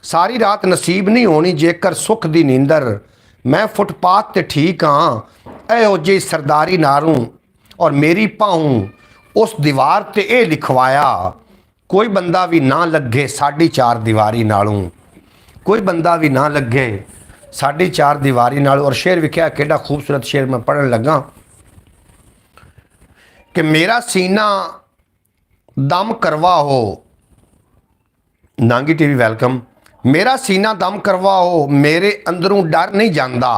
सारी रात नसीब नहीं होनी, जेकर सुख दी नींदर, मैं फुटपाथ ते ठीक हाँ अयो जे सरदारी नालों। और मेरी पाऊँ उस दीवार ते ये लिखवाया, कोई बंदा भी ना लगे साड़ी चार दीवारी नालों। कोई बंदा भी ना लगे साड़ी चार दीवारी नालों। और शेर विख्या केड़ा खूबसूरत शेर मैं पढ़न लगा कि मेरा सीना दम करवा हो। नांगी टीवी वेलकम। मेरा सीना दम करवा हो, मेरे अंदरों डर नहीं जाता।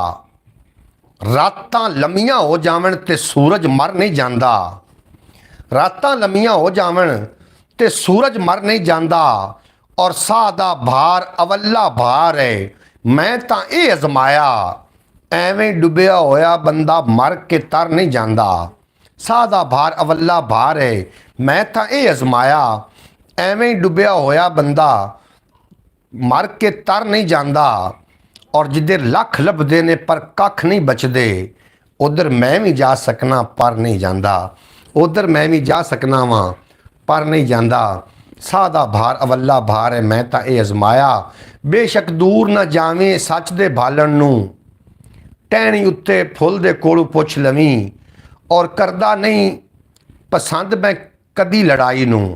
रातां लम्मियां हो जावन ते सूरज मर नहीं जाता। रातां लम्मियां हो जावन ते सूरज मर नहीं जाता। और साह दा भार अवल्ला भार है, मैं तां ये अजमाया, एवें डुबिया होया बंदा मर के तर नहीं जाता। साह दा भार अवल्ला भार है, मैं तां ये अजमाया, एवें डुबिया होया बंदा मर के तर नहीं जाता। और जिधर लख लभदे ने पर कख नहीं बचदे, उधर मैं भी जा सकना पर नहीं जाता। उधर मैं भी जा सकना वा पर नहीं जाता। साह दा भार अवल्ला भार है, मैं तां ये अजमाया। बेशक दूर न जावें सच दे भालन नूं, टहनी उत्ते फुल दे कोलू पुछ लवीं। और करदा नहीं पसंद मैं कदी लड़ाई नूं,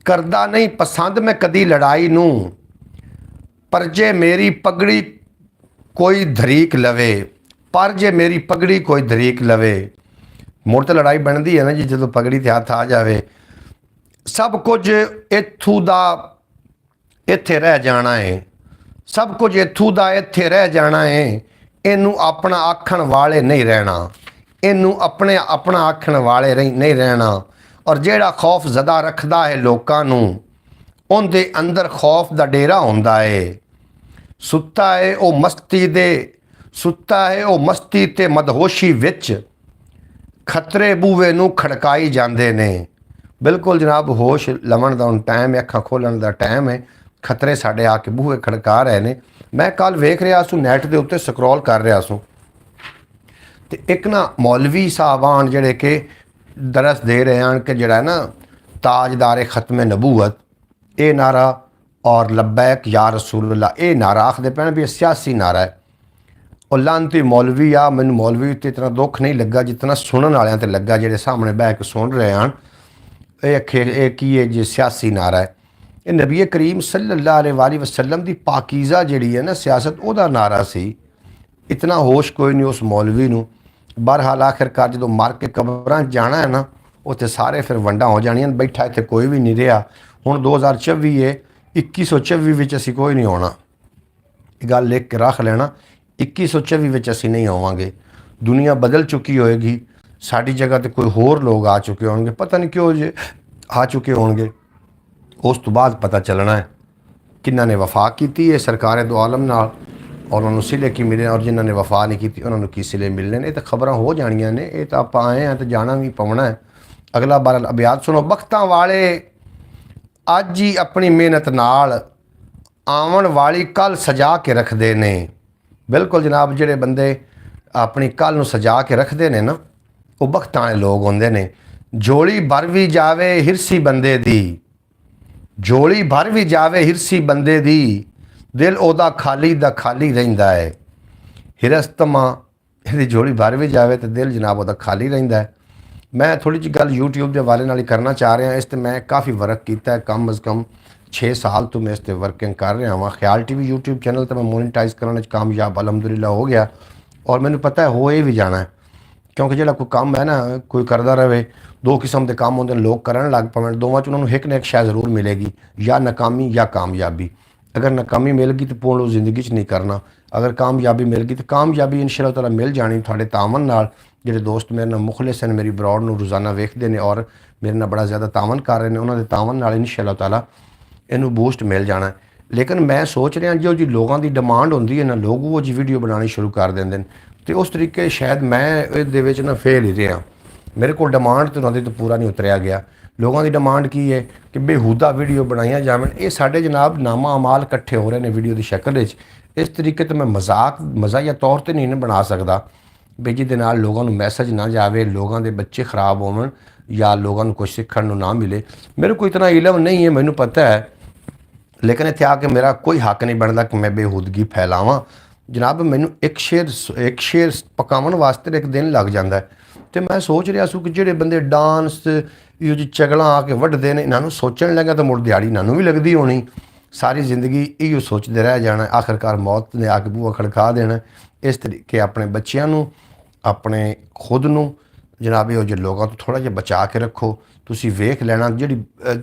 करदा नहीं पसंद मैं कदी लड़ाई नूं। पर जे मेरी पगड़ी कोई धरीक लवे, पर जे मेरी पगड़ी कोई धरीक लवे। मुड़ तो लड़ाई बनती है ना जी, जो पगड़ी ते हथ आ जाए। सब कुछ इत्थू दा इत्थे रह जाना है, सब कुछ इत्थू दा इत्थे रह जाना है। इनू अपना आखण वाले नहीं रहना, इनू अपने अपना आखण वाले नहीं रहना। और जेड़ा खौफ ज़दा रखदा है लोकां नूं, उनदे अंदर खौफ दा डेरा हुंदा है। सुत्ता है ओ मस्ती दे, सुत्ता है ओ मस्ती ते मदहोशी विच, खतरे बूहे नूं खड़काई जांदे ने। बिल्कुल जनाब, होश लवण दा टाइम है, अखां खोलण दा टाइम है। खतरे साडे आके बूहे खड़का रहे ने, ਮੈਂ ਕੱਲ ਵੇਖ ਰਿਹਾ ਸੂ ਨੈਟ ਦੇ ਉੱਤੇ ਸਕਰੋਲ ਕਰ ਰਿਹਾ ਸੂ ਤੇ ਇੱਕ ਨਾ ਮੌਲਵੀ ਸਾਹਿਬਾਨ ਜਿਹੜੇ ਕਿ ਦਰਸ ਦੇ ਰਹੇ ਹਨ ਕਿ ਜਿਹੜਾ ਨਾ ਤਾਜਦਾਰ ਖਤਮ ਨਬੂਵਤ ਇਹ ਨਾਰਾ ਔਰ ਲੱਬੈਕ ਯਾ ਰਸੂਲullah ਇਹ ਨਾਰਾ ਆਖਦੇ ਪੈਣ ਵੀ ਸਿਆਸੀ ਨਾਰਾ ਹੈ। ਉਹ ਲਾਂਤੀ ਮੌਲਵੀ ਆ ਮੈਨੂੰ ਮੌਲਵੀ ਉੱਤੇ ਇਤਨਾ ਦੁੱਖ ਨਹੀਂ ਲੱਗਾ ਜਿਤਨਾ ਸੁਣਨ ਵਾਲਿਆਂ ਤੇ ਲੱਗਾ ਜਿਹੜੇ ਸਾਹਮਣੇ ਬਹਿ ਕੇ ਸੁਣ ਰਹੇ ਹਨ। ਇਹ ਕੀ ਹੈ ਜੀ ਸਿਆਸੀ ਨਾਰਾ ਹੈ। ਇਹ ਨਬੀ ਕਰੀਮ ਸੱਲੱਲਾਹੁ अलैहि वसल्लम ਦੀ ਪਾਕੀਜ਼ਾ ਜਿਹੜੀ ਹੈ ਨਾ ਸਿਆਸਤ ਉਹਦਾ ਨਾਰਾ ਸੀ। ਇਤਨਾ ਹੋਸ਼ ਕੋਈ ਨਹੀਂ ਉਸ ਮੌਲਵੀ ਨੂੰ। ਬਹਰਹਾਲ ਆਖਿਰਕਾਰ ਜਦੋਂ ਮਰ ਕੇ ਕਬਰਾਂ ਜਾਣਾ ਹੈ ਨਾ ਉੱਥੇ ਸਾਰੇ ਫਿਰ ਵੰਡਾਂ ਹੋ ਜਾਣੀਆਂ। ਬੈਠਾ ਇੱਥੇ ਕੋਈ ਵੀ ਨਹੀਂ ਰਿਹਾ। ਹੁਣ 2024 ਹੈ 2124 ਵਿੱਚ ਅਸੀਂ ਕੋਈ ਨਹੀਂ ਆਉਣਾ। ਇਹ ਗੱਲ ਲਿਖ ਕੇ ਰੱਖ ਲੈਣਾ 2124 ਵਿੱਚ ਅਸੀਂ ਨਹੀਂ ਆਵਾਂਗੇ। ਦੁਨੀਆ ਬਦਲ ਚੁੱਕੀ ਹੋਏਗੀ। ਸਾਡੀ ਜਗ੍ਹਾ ਤੇ ਕੋਈ ਹੋਰ ਲੋਕ ਆ ਚੁੱਕੇ ਹੋਣਗੇ। ਪਤਾ ਨਹੀਂ ਕਿਉਂ ਜੇ ਆ ਚੁੱਕੇ ਹੋਣਗੇ। ਉਸ ਤੋਂ ਬਾਅਦ ਪਤਾ ਚੱਲਣਾ ਹੈ ਕਿੰਨਾਂ ਨੇ ਵਫਾ ਕੀਤੀ ਹੈ ਸਰਕਾਰ ਦੋ ਆਲਮ ਨਾਲ ਔਰ ਉਹਨਾਂ ਨੂੰ ਸਿਲੇ ਕੀ ਮਿਲੇ ਔਰ ਜਿਨ੍ਹਾਂ ਨੇ ਵਫਾ ਨਹੀਂ ਕੀਤੀ ਉਹਨਾਂ ਨੂੰ ਕੀ ਸਿਲੇ ਮਿਲਣੇ ਨੇ। ਇਹ ਤਾਂ ਖਬਰਾਂ ਹੋ ਜਾਣੀਆਂ ਨੇ। ਇਹ ਤਾਂ ਆਪਾਂ ਆਏ ਹਾਂ ਤਾਂ ਜਾਣਾ ਵੀ ਪਵਣਾ ਹੈ। ਅਗਲਾ ਬਾਰ ਅਬਿਆਤ ਸੁਣੋ। ਬਖਤਾਂ ਵਾਲੇ ਅੱਜ ਹੀ ਆਪਣੀ ਮਿਹਨਤ ਨਾਲ ਆਉਣ ਵਾਲੀ ਕੱਲ ਸਜਾ ਕੇ ਰੱਖਦੇ ਨੇ। ਬਿਲਕੁਲ ਜਨਾਬ ਜਿਹੜੇ ਬੰਦੇ ਆਪਣੀ ਕੱਲ ਨੂੰ ਸਜਾ ਕੇ ਰੱਖਦੇ ਨੇ ਨਾ ਉਹ ਬਖਤਾਂ ਵਾਲੇ ਲੋਕ ਹੁੰਦੇ ਨੇ। ਝੋਲੀ ਭਰ ਵੀ ਜਾਵੇ ਹਿਰਸੀ ਬੰਦੇ ਦੀ, ਝੋਲੀ ਭਰ ਵੀ ਜਾਵੇ ਹਿਰਸੀ ਬੰਦੇ ਦੀ, ਦਿਲ ਉਹਦਾ ਖਾਲੀ ਦਾ ਖਾਲੀ ਰਹਿੰਦਾ ਹੈ। ਹਿਰਸਤਮਾ ਇਹਦੀ ਝੋਲੀ ਭਰ ਵੀ ਜਾਵੇ ਤੇ ਦਿਲ ਜਨਾਬ ਉਹਦਾ ਖਾਲੀ ਰਹਿੰਦਾ ਹੈ। ਮੈਂ ਥੋੜੀ ਜਿਹੀ ਗੱਲ YouTube ਦੇ ਹਵਾਲੇ ਨਾਲ ਹੀ ਕਰਨਾ ਚਾਹ ਰਿਹਾ। ਇਸ ਤੇ ਮੈਂ ਕਾਫੀ ਵਰਕ ਕੀਤਾ ਹੈ। ਕਮ ਅਜ਼ ਕਮ 6 ਸਾਲ ਤੋਂ ਮੈਂ ਇਸ ਤੇ ਵਰਕਿੰਗ ਕਰ ਰਿਹਾ ਹਾਂ। ਖਿਆਲ TV YouTube ਚੈਨਲ ਤੇ ਮੈਂ ਮੋਨੀਟਾਈਜ਼ ਕਰਨ ਵਿੱਚ ਕਾਮਯਾਬ ਅਲਹਮਦੁਲਿਲਾ ਹੋ ਗਿਆ ਔਰ ਮੈਨੂੰ ਪਤਾ ਹੈ ਹੋ ਇਹ ਵੀ ਜਾਣਾ ਹੈ ਕਿਉਂਕਿ ਜਿਹੜਾ ਕੋਈ ਕੰਮ ਹੈ ਨਾ ਕੋਈ ਕਰਦਾ ਰਹੇ। ਦੋ ਕਿਸਮ ਦੇ ਕੰਮ ਹੁੰਦੇ ਨੇ ਲੋਕ ਕਰਨ ਲੱਗ ਪਵਣ। ਦੋਵਾਂ 'ਚ ਉਹਨਾਂ ਨੂੰ ਇੱਕ ਨਾ ਇੱਕ ਸ਼ੈ ਜ਼ਰੂਰ ਮਿਲੇਗੀ ਜਾਂ ਨਾਕਾਮੀ ਜਾਂ ਕਾਮਯਾਬੀ। ਅਗਰ ਨਾਕਾਮੀ ਮਿਲ ਗਈ ਤਾਂ ਪੂर्ण ਜ਼ਿੰਦਗੀ 'ਚ ਨਹੀਂ ਕਰਨਾ। ਅਗਰ ਕਾਮਯਾਬੀ ਮਿਲ ਗਈ ਤਾਂ ਕਾਮਯਾਬੀ ਇਨਸ਼ਾ ਅੱਲਾਹ ਮਿਲ ਜਾਣੀ ਤੁਹਾਡੇ ਤਾਵਨ ਨਾਲ। ਜਿਹੜੇ ਦੋਸਤ ਮੇਰੇ ਨਾਲ ਮੁਖਲਿਸ ਹਨ ਮੇਰੀ ਬਰੋਡ ਨੂੰ ਰੋਜ਼ਾਨਾ ਵੇਖਦੇ ਨੇ ਔਰ ਮੇਰੇ ਨਾਲ ਬੜਾ ਜ਼ਿਆਦਾ ਤਾਵਨ ਕਰ ਰਹੇ ਨੇ ਉਹਨਾਂ ਦੇ ਤਾਵਨ ਨਾਲ ਇਨਸ਼ਾ ਅੱਲਾਹ ਇਹਨੂੰ ਬੂਸਟ ਮਿਲ ਜਾਣਾ। ਲੇਕਿਨ ਮੈਂ ਸੋਚ ਰਿਹਾ ਜੋ ਜੀ ਲੋਕਾਂ ਦੀ ਡਿਮਾਂਡ ਹੁੰਦੀ ਹੈ ਨਾ ਲੋਕ ਉਹ ਜੀ ਵੀਡੀਓ ਬਣਾਉਣੀ ਸ਼ੁਰੂ ਕਰ ਦਿੰਦੇ ਨੇ ਤੇ ਉਸ ਤਰੀਕੇ ਸ਼ਾਇਦ ਮੈਂ ਇਹਦੇ ਵਿੱਚ ਨਾ ਫੇਲ ਹੀ ਰਿਹਾ। ਮੇਰੇ ਕੋਲ ਡਿਮਾਂਡ ਤੇ ਉਹਨਾਂ ਦੀ ਤਾਂ ਪੂਰਾ ਨਹੀਂ ਉਤਰਿਆ ਗਿਆ। ਲੋਕਾਂ ਦੀ ਡਿਮਾਂਡ ਕੀ ਹੈ ਕਿ ਬੇਹੂਦਾ ਵੀਡੀਓ ਬਣਾਈਆਂ ਜਾਵਣ। ਇਹ ਸਾਡੇ ਜਨਾਬ ਨਾਮਾ ਅਮਾਲ ਇਕੱਠੇ ਹੋ ਰਹੇ ਨੇ ਵੀਡੀਓ ਦੀ ਸ਼ਕਲ ਵਿੱਚ। ਇਸ ਤਰੀਕੇ ਤੇ ਮੈਂ ਮਜ਼ਾਹੀਆ ਤੌਰ ਤੇ ਨਹੀਂ ਬਣਾ ਸਕਦਾ ਵੀ ਜਿਹਦੇ ਨਾਲ ਲੋਕਾਂ ਨੂੰ ਮੈਸੇਜ ਨਾ ਜਾਵੇ, ਲੋਕਾਂ ਦੇ ਬੱਚੇ ਖਰਾਬ ਹੋਵਣ ਜਾਂ ਲੋਕਾਂ ਨੂੰ ਕੁਛ ਸਿੱਖਣ ਨੂੰ ਨਾ ਮਿਲੇ। ਮੇਰੇ ਕੋਲ ਇਤਨਾ ਇਲਮ ਨਹੀਂ ਹੈ ਮੈਨੂੰ ਪਤਾ ਹੈ। ਲੇਕਿਨ ਇੱਥੇ ਆ ਕੇ ਮੇਰਾ ਕੋਈ ਹੱਕ ਨਹੀਂ ਬਣਦਾ ਕਿ ਮੈਂ ਬੇਹੂਦਗੀ ਫੈਲਾਵਾਂ। ਜਨਾਬ ਮੈਨੂੰ ਇੱਕ ਸ਼ੇਰ ਪਕਾਉਣ ਵਾਸਤੇ ਇੱਕ ਦਿਨ ਲੱਗ ਜਾਂਦਾ ਤੇ ਮੈਂ ਸੋਚ ਰਿਹਾ ਸੀ ਕਿ ਜਿਹੜੇ ਬੰਦੇ ਡਾਂਸ ਇਹੋ ਜਿਹੀ ਚਗਲਾਂ ਆ ਕੇ ਵੱਢਦੇ ਨੇ ਇਹਨਾਂ ਨੂੰ ਸੋਚਣ ਲੱਗਾ ਤਾਂ ਮੁੜ ਦਿਹਾੜੀ ਇਹਨਾਂ ਨੂੰ ਵੀ ਲੱਗਦੀ ਹੋਣੀ। ਸਾਰੀ ਜ਼ਿੰਦਗੀ ਇਹੋ ਸੋਚਦੇ ਰਹਿ ਜਾਣਾ। ਆਖਿਰਕਾਰ ਮੌਤ ਨੇ ਆ ਕੇ ਬੂਹਾ ਖੜਕਾ ਦੇਣਾ। ਇਸ ਤਰੀਕੇ ਆਪਣੇ ਬੱਚਿਆਂ ਨੂੰ ਆਪਣੇ ਖੁਦ ਨੂੰ ਜਨਾਬ ਇਹੋ ਜਿਹੇ ਲੋਕਾਂ ਤੋਂ ਥੋੜ੍ਹਾ ਜਿਹਾ ਬਚਾ ਕੇ ਰੱਖੋ। ਤੁਸੀਂ ਵੇਖ ਲੈਣਾ ਜਿਹੜੀ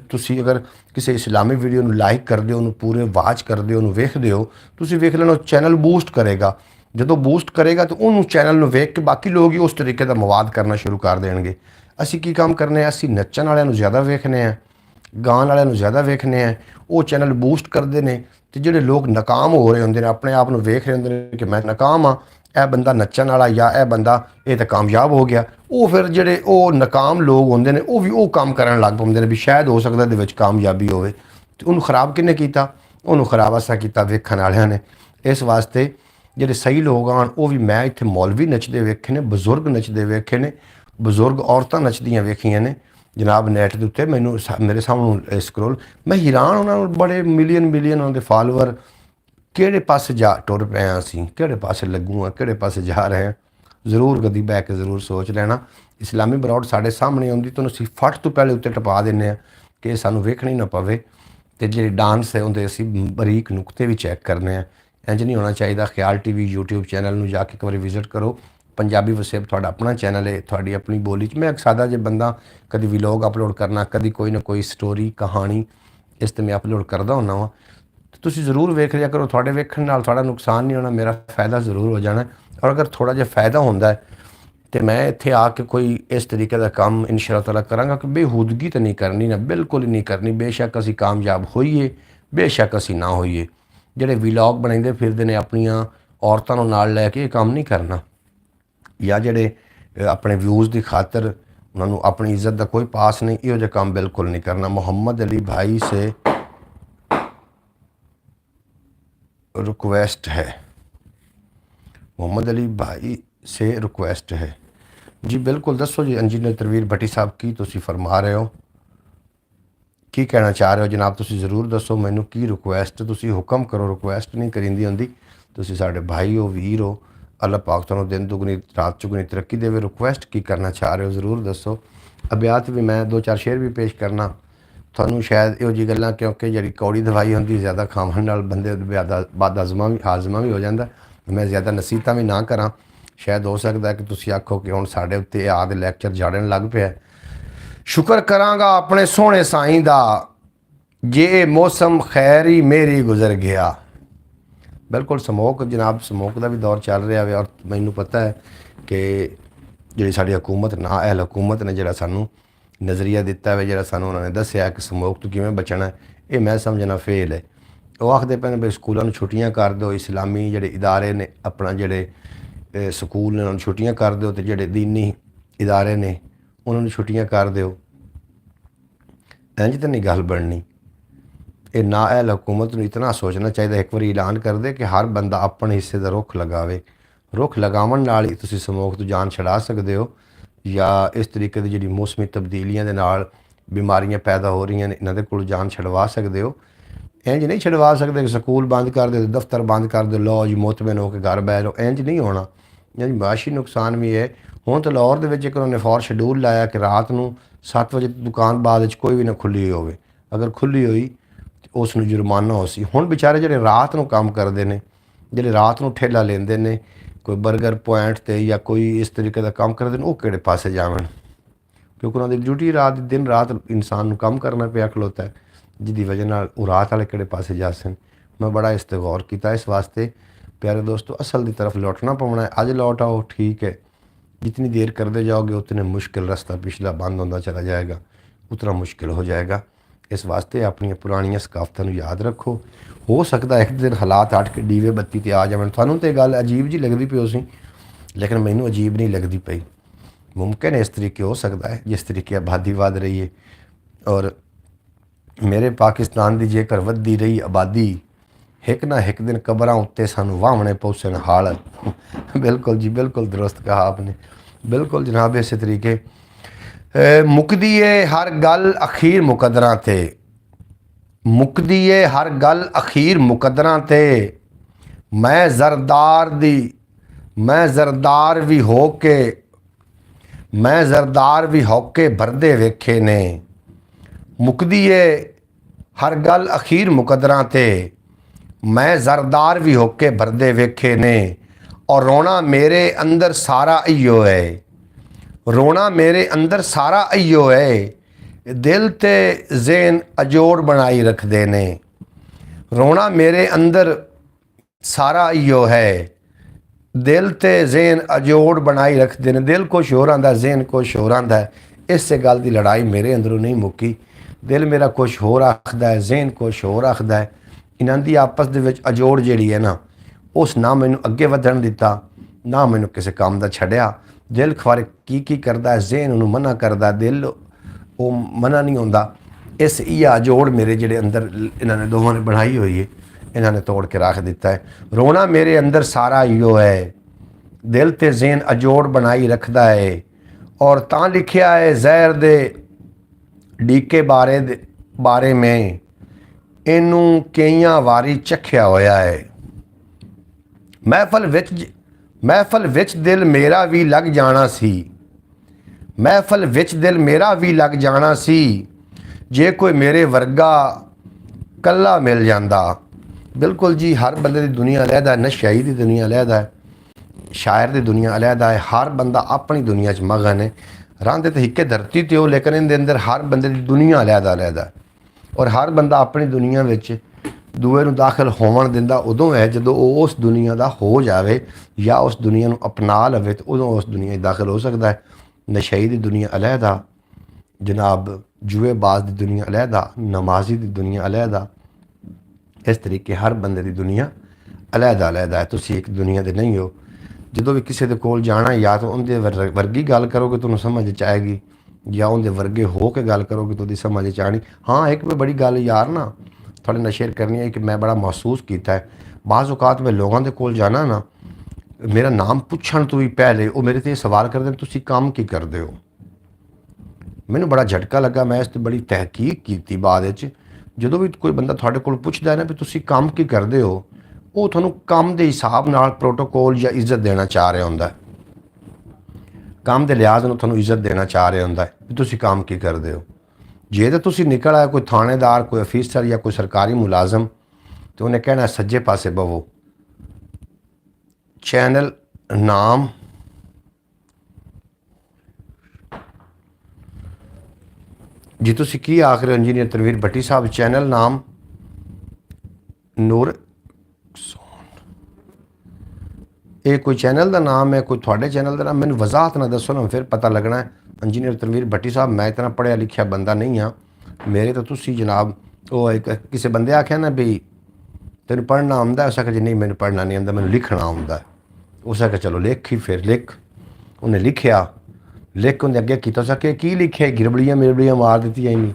ਤੁਸੀਂ ਅਗਰ ਕਿਸੇ ਇਸਲਾਮੀ ਵੀਡੀਓ ਨੂੰ ਲਾਈਕ ਕਰਦੇ ਹੋ ਉਹਨੂੰ ਪੂਰੇ ਵਾਚ ਕਰਦੇ ਹੋ ਉਹਨੂੰ ਵੇਖਦੇ ਹੋ ਤੁਸੀਂ ਵੇਖ ਲੈਣਾ ਚੈਨਲ ਬੂਸਟ ਕਰੇਗਾ। ਜਦੋਂ ਬੂਸਟ ਕਰੇਗਾ ਤਾਂ ਉਹਨੂੰ ਚੈਨਲ ਨੂੰ ਵੇਖ ਕੇ ਬਾਕੀ ਲੋਕ ਹੀ ਉਸ ਤਰੀਕੇ ਦਾ ਮਵਾਦ ਕਰਨਾ ਸ਼ੁਰੂ ਕਰ ਦੇਣਗੇ। ਅਸੀਂ ਕੀ ਕੰਮ ਕਰਨੇ ਆ ਅਸੀਂ ਨੱਚਣ ਵਾਲਿਆਂ ਨੂੰ ਜ਼ਿਆਦਾ ਵੇਖਣੇ ਆ, ਗਾਣ ਵਾਲਿਆਂ ਨੂੰ ਜ਼ਿਆਦਾ ਵੇਖਣੇ ਆ। ਉਹ ਚੈਨਲ ਬੂਸਟ ਕਰਦੇ ਨੇ ਤੇ ਜਿਹੜੇ ਲੋਕ ਨਾਕਾਮ ਹੋ ਰਹੇ ਹੁੰਦੇ ਨੇ ਆਪਣੇ ਆਪ ਨੂੰ ਵੇਖ ਰਹੇ ਹੁੰਦੇ ਨੇ ਕਿ ਮੈਂ ਨਾਕਾਮ ਆ, ਇਹ ਬੰਦਾ ਨੱਚਣ ਵਾਲਾ ਜਾਂ ਇਹ ਬੰਦਾ ਇਹ ਤਾਂ ਕਾਮਯਾਬ ਹੋ ਗਿਆ। ਉਹ ਫਿਰ ਜਿਹੜੇ ਉਹ ਨਾਕਾਮ ਲੋਕ ਹੁੰਦੇ ਨੇ ਉਹ ਵੀ ਉਹ ਕੰਮ ਕਰਨ ਲੱਗ ਪੈਂਦੇ ਨੇ ਵੀ ਸ਼ਾਇਦ ਹੋ ਸਕਦਾ ਇਹਦੇ ਵਿੱਚ ਕਾਮਯਾਬੀ ਹੋਵੇ। ਤੇ ਉਹਨੂੰ ਖਰਾਬ ਕਿਹਨੇ ਕੀਤਾ? ਉਹਨੂੰ ਖਰਾਬ ਅਸਾਂ ਕੀਤਾ ਵੇਖਣ ਵਾਲਿਆਂ ਨੇ। ਇਸ ਵਾਸਤੇ ਜਿਹੜੇ ਸਹੀ ਲੋਕ ਆਣ ਉਹ ਵੀ ਮੈਂ ਇੱਥੇ ਮੌਲਵੀ ਨੱਚਦੇ ਵੇਖੇ ਨੇ, ਬਜ਼ੁਰਗ ਨੱਚਦੇ ਵੇਖੇ ਨੇ, ਬਜ਼ੁਰਗ ਔਰਤਾਂ ਨੱਚਦੀਆਂ ਵੇਖੀਆਂ ਨੇ ਜਨਾਬ ਨੈਟ ਦੇ ਉੱਤੇ। ਮੈਨੂੰ ਮੇਰੇ ਸਾਹਮਣੇ ਸਕਰੋਲ ਮੈਂ ਹੈਰਾਨ ਉਹਨਾਂ ਨੂੰ ਬੜੇ ਮਿਲੀਅਨ ਉਹਨਾਂ ਦੇ ਫਾਲੋਅਰ ਕਿਹੜੇ ਪਾਸੇ ਜਾ ਟੁਰ ਪਏ ਹਾਂ ਅਸੀਂ, ਕਿਹੜੇ ਪਾਸੇ ਲੱਗੂ ਹਾਂ, ਕਿਹੜੇ ਪਾਸੇ ਜਾ ਰਹੇ ਹਾਂ। ਜ਼ਰੂਰ ਕਦੀ ਬਹਿ ਕੇ ਜ਼ਰੂਰ ਸੋਚ ਲੈਣਾ। ਇਸਲਾਮੀ ਬਰੌਡ ਸਾਡੇ ਸਾਹਮਣੇ ਆਉਂਦੀ ਤੁਹਾਨੂੰ ਅਸੀਂ ਫਟ ਤੋਂ ਪਹਿਲੇ ਉੱਤੇ ਟਪਾ ਦਿੰਦੇ ਹਾਂ ਕਿ ਸਾਨੂੰ ਵੇਖਣੀ ਨਾ ਪਵੇ। ਤੇ ਜਿਹੜੇ ਡਾਂਸ ਹੈ ਉਹਦੇ ਅਸੀਂ ਬਰੀਕ ਨੁਕਤੇ ਵੀ ਚੈੱਕ ਕਰਨੇ ਆ। ਇੰਝ ਨਹੀਂ ਹੋਣਾ ਚਾਹੀਦਾ। ਖਿਆਲ TV YouTube ਚੈਨਲ ਨੂੰ ਜਾ ਕੇ ਇੱਕ ਵਾਰੀ ਵਿਜ਼ਿਟ ਕਰੋ। ਪੰਜਾਬੀ ਵਸੇਬ ਤੁਹਾਡਾ ਆਪਣਾ ਚੈਨਲ ਹੈ, ਤੁਹਾਡੀ ਆਪਣੀ ਬੋਲੀ 'ਚ। ਮੈਂ ਇੱਕ ਸਾਦਾ ਜੇ ਬੰਦਾ ਕਦੀ ਵਲੋਗ ਅਪਲੋਡ ਕਰਨਾ, ਕਦੀ ਕੋਈ ਨਾ ਕੋਈ ਸਟੋਰੀ ਕਹਾਣੀ ਇਸ 'ਤੇ ਮੈਂ ਅਪਲੋਡ ਕਰਦਾ ਹੁੰਦਾ ਵਾਂ। ਤੁਸੀਂ ਜ਼ਰੂਰ ਵੇਖ ਲਿਆ ਕਰੋ। ਤੁਹਾਡੇ ਵੇਖਣ ਨਾਲ ਤੁਹਾਡਾ ਨੁਕਸਾਨ ਨਹੀਂ ਹੋਣਾ, ਮੇਰਾ ਫਾਇਦਾ ਜ਼ਰੂਰ ਹੋ ਜਾਣਾ। ਔਰ ਅਗਰ ਥੋੜ੍ਹਾ ਜਿਹਾ ਫਾਇਦਾ ਹੁੰਦਾ ਹੈ ਤੇ ਮੈਂ ਇੱਥੇ ਆ ਕੇ ਕੋਈ ਇਸ ਤਰੀਕੇ ਦਾ ਕੰਮ ਇਨਸ਼ਾ ਅੱਲਾਹ ਕਰਾਂਗਾ ਕਿ ਬੇਹੂਦਗੀ ਤਾਂ ਨਹੀਂ ਕਰਨੀ ਨਾ, ਬਿਲਕੁਲ ਹੀ ਨਹੀਂ ਕਰਨੀ। ਬੇਸ਼ੱਕ ਅਸੀਂ ਕਾਮਯਾਬ ਹੋਈਏ, ਬੇਸ਼ੱਕ ਅਸੀਂ ਨਾ ਹੋਈਏ। ਜਿਹੜੇ ਵਲੌਗ ਬਣਾਉਂਦੇ ਫਿਰਦੇ ਨੇ ਆਪਣੀਆਂ ਔਰਤਾਂ ਨੂੰ ਨਾਲ ਲੈ ਕੇ ਇਹ ਕੰਮ ਨਹੀਂ ਕਰਨਾ, ਜਾਂ ਜਿਹੜੇ ਆਪਣੇ ਵਿਊਜ਼ ਦੀ ਖਾਤਰ ਉਹਨਾਂ ਨੂੰ ਆਪਣੀ ਇੱਜ਼ਤ ਦਾ ਕੋਈ ਪਾਸ ਨਹੀਂ, ਇਹੋ ਜਿਹਾ ਕੰਮ ਬਿਲਕੁਲ ਨਹੀਂ ਕਰਨਾ। ਮੁਹੰਮਦ ਅਲੀ ਭਾਈ ਸੇ रिक्वेस्ट है, मोहम्मद अली भाई से रिक्वेस्ट है। जी बिल्कुल, दसो जी इंजीनियर तनवीर भट्टी साहब की तुसी फरमा रहे हो, की कहना चाह रहे हो जनाब, तुसी ज़रूर दसो मैनू की रिक्वेस्ट, तुसी हुक्म करो, रिक्वेस्ट नहीं करींदी होंदी। तुसी साडे भाई हो, वीर हो, अल्लाह पाक तुहानू दिन दुगनी रात चुगनी तरक्की देवे। रिक्वेस्ट की करना चाह रहे हो ज़रूर दसो। अभ्यात भी मैं दो चार शेर भी पेश करना ਤੁਹਾਨੂੰ शायद ਇਹੋ ਜਿਹੀ ਗੱਲਾਂ, क्योंकि जी कौड़ी दवाई होंगी ज़्यादा खावन नाल बंदे बाद हाजमा भी हो जाता। मैं ज़्यादा नसीहतां भी ना करा, शायद हो सकता है कि तुसीं आखो कि हुण साडे उत्ते आद लैक्चर जाड़न लग पिया। शुक्र करांगा अपने सोहणे साईं दा, जे मौसम खैरी मेरी गुजर गया। बिल्कुल समोक जनाब, समोक का भी दौर चल रहा है और मैनू पता है कि जी साड़ी हुकूमत ना अहल हुकूमत ने जो सानू नज़रिया दिता है, जो सानू उन्होंने दसिया कि समोक तो किवें बचना है, ये मैं समझना फेल है। वो आखते पे भी स्कूलों छुट्टियां कर दो, इस्लामी जोड़े इदारे ने अपना जोड़े स्कूल ने उन्होंने छुट्टियां कर दो, तो जोड़े दीनी इदारे ने उन्होंने छुट्टियां कर दो। इंज तो नहीं गल बननी। ये ना अहल हुकूमत को इतना सोचना चाहिए, एक बार ऐलान कर दे कि हर बंदा अपने हिस्से का रुख लगावे। रुख लगावन नाल ही तुसीं समोक तो जान छड़ा सकते हो, या इस तरीके की जी मौसमी तब्दीलियां दे नाल बीमारियां पैदा हो रही हैं, इन्हां दे कोल जान छड़वा सकते हो। इंज नहीं छड़वा सकते कि स्कूल बंद कर दो, दफ्तर बंद कर दो, लो जी मुतमिन होकर घर बह जाओ, इंज नहीं होना। जी माशी नुकसान भी है। हुण तो लाहौर दे विच एक उन्होंने फॉर शेड्यूल लाया कि रात को 7 बजे दुकान बाद कोई भी ना खुली हो, अगर खुली हुई तो उसनूं जुर्माना हो सी। हुण बेचारे जिहड़े रात को काम करते हैं, जिहड़े रात को ठेला लेंदे ने, कोई बर्गर पॉइंट ते या कोई इस तरीके का काम करते हैं, वो किहड़े पासे जावन, क्योंकि उन्होंने ड्यूटी रात दिन रात इंसान काम करना पिया खलोता है, जिसकी वजह नाल वो रात वाले किहड़े पासे जा सन। मैं बड़ा इस ते गौर किया इस वास्ते। प्यारे दोस्तों, असल की तरफ लौटना पवना है। अज लौट आओ ठीक है, जितनी देर करते जाओगे उतने मुश्किल रास्ता पिछला बंद होता चला जाएगा, उतना मुश्किल हो जाएगा। इस वास्ते अपन पुरानिया सकाफतों याद रखो। हो सकता एक दिन हालात अट के डीवे बत्ती ते आ जावन। थानू तो गल अजीब जी लगती पई सी, लेकिन मैनू अजीब नहीं लगती पई। मुमकिन है इस तरीके हो सकता है जिस तरीके आबादी वध रही है, और मेरे पाकिस्तान की जेकर वधदी रही आबादी, एक ना एक दिन कबरां उत्ते सानू वाहने पौसन हाल। बिल्कुल जी बिल्कुल दुरुस्त कहा आपने, बिल्कुल जनाब। इस तरीके मुकदी है हर गल अखीर मुकदरां ते, मुकदी है हर गल अखीर मुकदरां ते। मैं जरदार भी हो के, मैं जरदार भी होके भरदे वेखे ने। मुकदी है हर गल अखीर मुकदरां ते, मैं जरदार भी होके भरदे वेखे ने। और रोना मेरे अंदर सारा इयो है, रोना मेरे अंदर सारा इयो है। दिल ते ज़हन अजोड़ बनाई रखते ने। रोना मेरे अंदर सारा इयो है, दिल ते ज़हन अजोड़ बनाई रखते ने। दिल कुछ होर आंदा, ज़हन कुछ होर आंदा है। इस गल की लड़ाई मेरे अंदरों नहीं मुक्की। दिल मेरा कुछ होर आखदा है, ज़हन कुछ होर आखदा है। इन्हां दी आपस दे विच अजोड़ जिहड़ी है ना, उस ना मैनू अगे वधन दिता, ना मैनू किसी काम का छड्या। दिल खवारे की करता है, ज़हन उन्होंने मना करता, दिल वो मना नहीं होंदा। इस इया जोड़ मेरे जेडे अंदर इन्होंने दोवों ने बनाई हुई है, इन्होंने तोड़ के रख दिता है। रोना मेरे अंदर सारा इयो है, दिल ते ज़हन अजोड़ बनाई रखता है। और तां लिखिया है जहर दे डीके बारे में, इनू कईयां वारी चखिया होया है। महफल विच दिल मेरा भी लग जाना सी, महफल विच दिल मेरा भी लग जाना सी। जे कोई मेरे वर्गा कला मिल जाता। बिल्कुल जी, हर बंदे की दुनिया अलहदा है, नशाई की दुनिया अलहदा है, शायर की दुनिया अलहदा है। हर बंदा अपनी दुनिया च मगन है। रंधे तो हिक्के धरती ते हो, लेकिन इनके अंदर हर बंदे की दुनिया अलहदा अलहदा है। और हर बंदा अपनी दुनिया विच दूए नूं दाखिल होवन दिंदा उदों है जदों वो उस दुनिया का हो जाए, या उस दुनिया नूं अपना लवे, तो उदों उस दुनिया दाखिल हो सकता है। नशई की दुनिया अलहदा जनाब, जुएबाज की दुनिया अलहदा, नमाजी की दुनिया अलहदा। इस तरीके हर बंदे की दुनिया अलहदा अलहदा है। तुसीं एक दुनिया के नहीं हो। जो भी किसी के कोल जाना, या तो उनके वर्गी गल करोगे तो समझ च आएगी, या उनके वर्गे हो के गल करोगे तो समझ च आनी। हाँ, एक भी बड़ी गल यार ना थोड़े नाल शेयर करनी है कि मैं बड़ा महसूस किया है। बाज़ औकात मैं लोगों के कोल जाना ना, मेरा नाम पुछण तो भी पहले वो मेरे ते सवाल करते हैं तुसी काम की करते हो। मैंने बड़ा झटका लगा, मैं इस ते बड़ी तहकीक की बाद विच। ਜਦੋਂ भी कोई बंदा तुहाडे कोल पुछदा है ना भी तुसी काम की करते हो, वो तुहानूं काम के हिसाब नाल प्रोटोकॉल या इज्जत देना चाह रहा हुंदा है, काम के लिहाज नाल तुहानूं इज्जत देना चाह रहा हुंदा है भी तुसी काम की करते हो। जे तो तुसी निकल आए कोई थानेदार, कोई अफीसर या कोई सरकारी मुलाजम, तो उन्हें कहना सज्जे पासे बवो, चैनल नाम जी तुसी की आख रहे हो इंजीनियर तनवीर भट्टी साहब, चैनल नाम नूर ये कोई चैनल का नाम है, कोई थोड़े चैनल का नाम, मैंने वजाहत ना दसो ना, फिर पता लगना है। इंजीनियर तनवीर भट्टी साहब मैं इतना पढ़िया लिखिया बंदा नहीं हाँ, मेरे तो तुसी जनाब वो एक किसी बंदे आख्या ना भी तेन पढ़ना आंदा है, उस आख्या जी नहीं मैंने पढ़ना नहीं आंदा, मैंने लिखना आंदा है। उस आख्या चलो लिख ही, फिर लिख, उन्हें लिखिया, लिख उन्हें अगे किया, उस आख्या की लिखे, गिरबड़ियाँ मिरबड़ियाँ मार दी नहीं।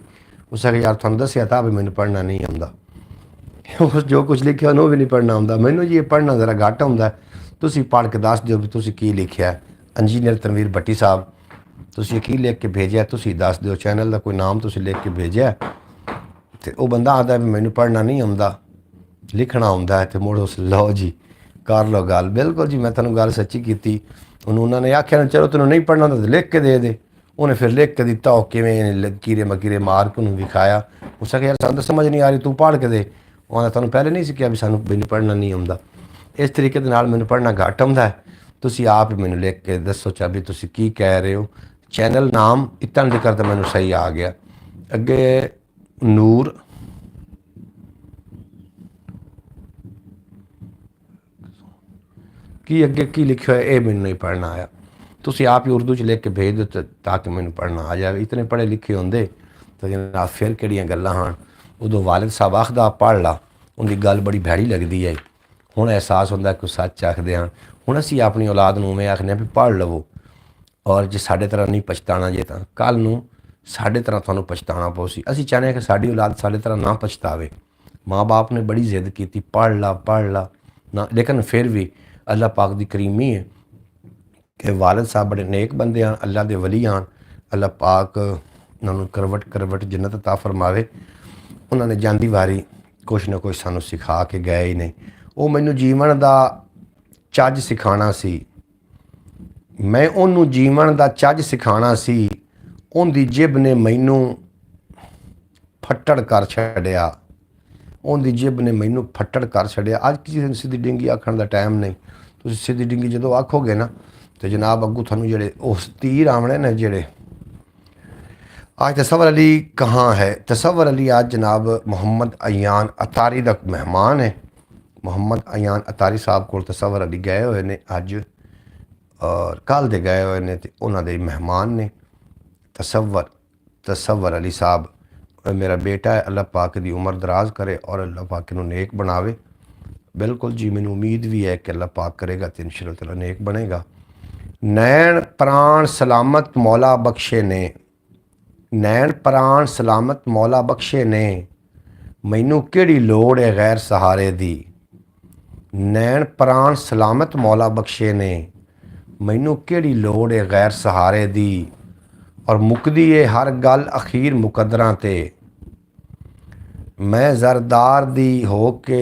उस आख्या यार तुहानूं दस्सिया था भी मैंने पढ़ना नहीं आंदा, जो कुछ लिखिया उन्होंने भी नहीं पढ़ना आंदा, मैनूं जी ये पढ़ना जरा घट आंदा है। तुसी पढ़ के दस दिओ भी तुसी की लिखिया है। इंजीनियर तनवीर भट्टी साहब तुसी की लिख के भेजा, तुसी दस दिओ चैनल का कोई नाम तुसी लिख के भेजा, तो वह बंदा आता भी मैनूं पढ़ना नहीं आंदा, लिखना आंदा है, तो मुड़ उस लो जी कर लो गल। बिल्कुल जी मैं तुहानूं गल सच्ची की। उन्होंने आख्या चलो तेनों नहीं पढ़ना तो लिख के दे। उन्हें फिर लिख के दिता, वो किवें कीरे मकीरे मार के उन्होंने विखाया। उस आख्या यार सानूं तो समझ नहीं आ रही, तू पढ़ के दे। उन्हें तुहानूं पहले नहीं सीखा भी सानूं मैनूं पढ़ना नहीं आंदा। इस तरीके दे नाल मैनूं पढ़ना घट आंदा है। तुसी आप ही मैनूं लिख के दसो चा भी तुसी की कह रहे हो। चैनल नाम इतना जिक्र तो मैनूं सही आ गया। अगे नूर की अगे की लिखा है, ये मैनूं नहीं पढ़ना आया। तुसी आप ही उर्दू च लिख के भेज दो ताकि मैनूं पढ़ना आ जाए। इतने पढ़े लिखे होंदे तो जनाब फिर किहड़ियां गल्लां हन। उदों वालिद साहब आखदा पढ़ ला, उनकी गल बड़ी भैड़ी लगदी है। हुण एहसास होंदा कि सच आखदे हैं। हुण असीं अपनी औलाद नूं उवें आखने भी पढ़ लवो, और जे साडे तरह नहीं पछताना जे तां कल नूं साडे तरह तुहानूं पछताना पऊसी। असीं चाहुंदे हां कि साडी औलाद साडे तरह ना पछतावे। माँ बाप ने बड़ी जिद की पढ़ ला ना, लेकिन फिर भी अल्लाह पाक की करीमी है कि वालिद साहब बड़े नेक बंदे हैं, अल्लाह के वली हैं। अल्लाह पाक उन्होंने करवट करवट जन्नत अता फरमावे। उन्होंने जांदी वारी कुछ ना कुछ सानू सिखा के गए ही नहीं। वो मैनू जीवन का चज सिखाना सी, मैं उन्होंने जीवन का चज सिखाना सी। उनकी जिब ने मैनू फट्टड़ कर छड़िया, उनकी जिब ने मैनू फट्टड़ कर छड़िया। अज किसी दिन सीधी डिंगी आखण का टाइम नहीं। तुसीं सीधी डिंगी जो आखोगे ना तो जनाब अगू थानू जेड़े उस तीर आवने ने जेड़े। आज तसव्वुर अली कहाँ है? तसव्वुर अली आज जनाब मोहम्मद अयान अतारी का मेहमान है। मोहम्मद अयान अतारी साहब को तसव्वुर अली गए हुए ने अज, और कल दे गए हुए ने, तो उन्होंने मेहमान ने। तसव्वुर अली साहब मेरा बेटा है, अल्लाह पाक की उम्र दराज करे और अल्लाह पाक इन्हूं नेक बनावे। बिल्कुल जी मैनूं उम्मीद भी है कि अल्लाह पाक करेगा तो इंशाअल्लाह ताला नेक बनेगा। नैन प्राण सलामत मौला बख्शे ने, नैन प्राण सलामत मौला बख्शे ने, मैनू किहड़ी लोड़ है गैर सहारे दी। नैन प्राण सलामत मौला बख्शे ने, मैनू किहड़ी लोड़ है गैर सहारे दी। और मुकदी है हर गल अखीर मुकदरां ते, मैं जरदार दी हो के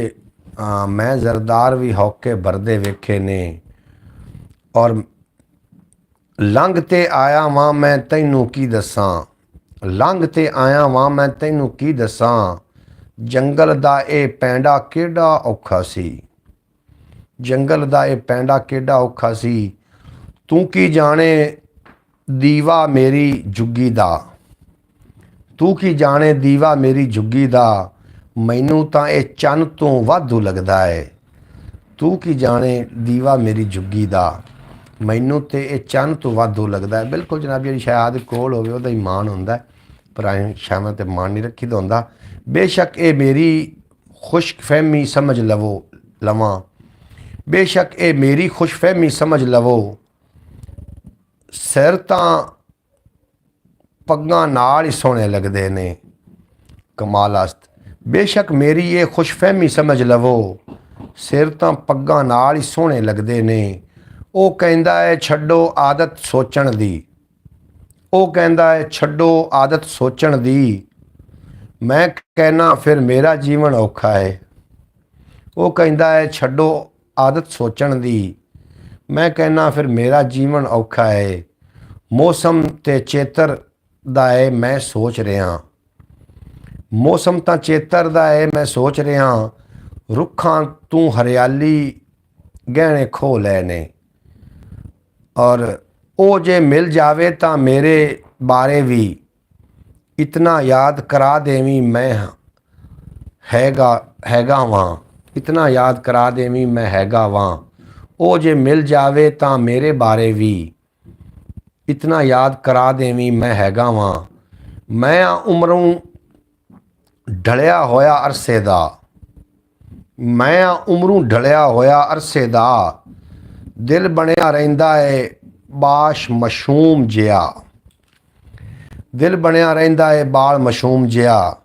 मैं जरदार भी होके भरदे वेखे ने। और लंघ ते आया वां मैं तैनू की दसां, लंघ ते आया वां मैं तैनू की दसां। जंगल दा ए पैंडा केड़ा औखा सी, जंगल दा ए पैंडा केड़ा औखा सी। तू की जाने दीवा मेरी जुगी दा, तू की जाने दीवा मेरी जुगी दा। मैनू तां ए चन्न तो वाधू लगदा है। तू की जाने दीवा मेरी जुगी दा, मैनू तो ये चन्न तो वाधू लगता है। बिल्कुल जनाब जी शायद कोल होवे उहदा ही मान होंदा है, पर शायद तो मान नहीं रखी होंदा। बेशक ये मेरी खुशफहमी समझ लवो लवां, बेशक ये मेरी खुशफहमी समझ लवो। सिर तां पग्गां नाल ही सोहणे लगदे ने कमाल अस्त। बेशक मेरी ये खुशफहमी समझ लवो, ਸਿਰ ਤਾਂ ਪੱਗਾਂ ਨਾਲ ਹੀ ਸੋਹਣੇ ਲੱਗਦੇ ਨੇ। ਉਹ ਕਹਿੰਦਾ ਹੈ ਛੱਡੋ ਆਦਤ ਸੋਚਣ ਦੀ, ਉਹ ਕਹਿੰਦਾ ਹੈ ਛੱਡੋ ਆਦਤ ਸੋਚਣ ਦੀ, ਮੈਂ ਕਹਿਣਾ ਫਿਰ ਮੇਰਾ ਜੀਵਨ ਔਖਾ ਹੈ। ਉਹ ਕਹਿੰਦਾ ਹੈ ਛੱਡੋ ਆਦਤ ਸੋਚਣ ਦੀ, ਮੈਂ ਕਹਿਣਾ ਫਿਰ ਮੇਰਾ ਜੀਵਨ ਔਖਾ ਹੈ। ਮੌਸਮ ਤੇ ਚੇਤਰ ਦਾ ਹੈ ਮੈਂ ਸੋਚ ਰਿਹਾ, ਮੌਸਮ ਤਾਂ ਚੇਤਰ ਦਾ ਹੈ ਮੈਂ ਸੋਚ ਰਿਹਾ, ਰੁੱਖਾਂ ਤੂੰ ਹਰਿਆਲੀ ਗਹਿਣੇ ਖੋ ਲੈ ਨੇ। ਔਰ ਉਹ ਜੇ ਮਿਲ ਜਾਵੇ ਤਾਂ ਮੇਰੇ ਬਾਰੇ ਵੀ ਇਤਨਾ ਯਾਦ ਕਰਾ ਦੇਵੀਂ ਮੈਂ ਹੈਗਾ ਵਾਂ, ਇਤਨਾ ਯਾਦ ਕਰਾ ਦੇਵੀਂ ਮੈਂ ਹੈਗਾ ਵਾਂ। ਉਹ ਜੇ ਮਿਲ ਜਾਵੇ ਤਾਂ ਮੇਰੇ ਬਾਰੇ ਵੀ ਇਤਨਾ ਯਾਦ ਕਰਾ ਦੇਵੀਂ ਮੈਂ ਹੈਗਾ ਵਾਂ। ਮੈਂ ਉਮਰੋਂ ਢਲਿਆ ਹੋਇਆ ਅਰਸੇ ਦਾ, ਮੈਂ ਉਮਰੋਂ ਢਲਿਆ ਹੋਇਆ ਅਰਸੇ ਦਾ, ਦਿਲ ਬਣਿਆ ਰਹਿੰਦਾ ਏ ਬਾਸ਼ ਮਸ਼ੂਮ ਜਿਹਾ, ਦਿਲ ਬਣਿਆ ਰਹਿੰਦਾ ਏ ਬਾਲ ਮਸ਼ੂਮ ਜਿਹਾ।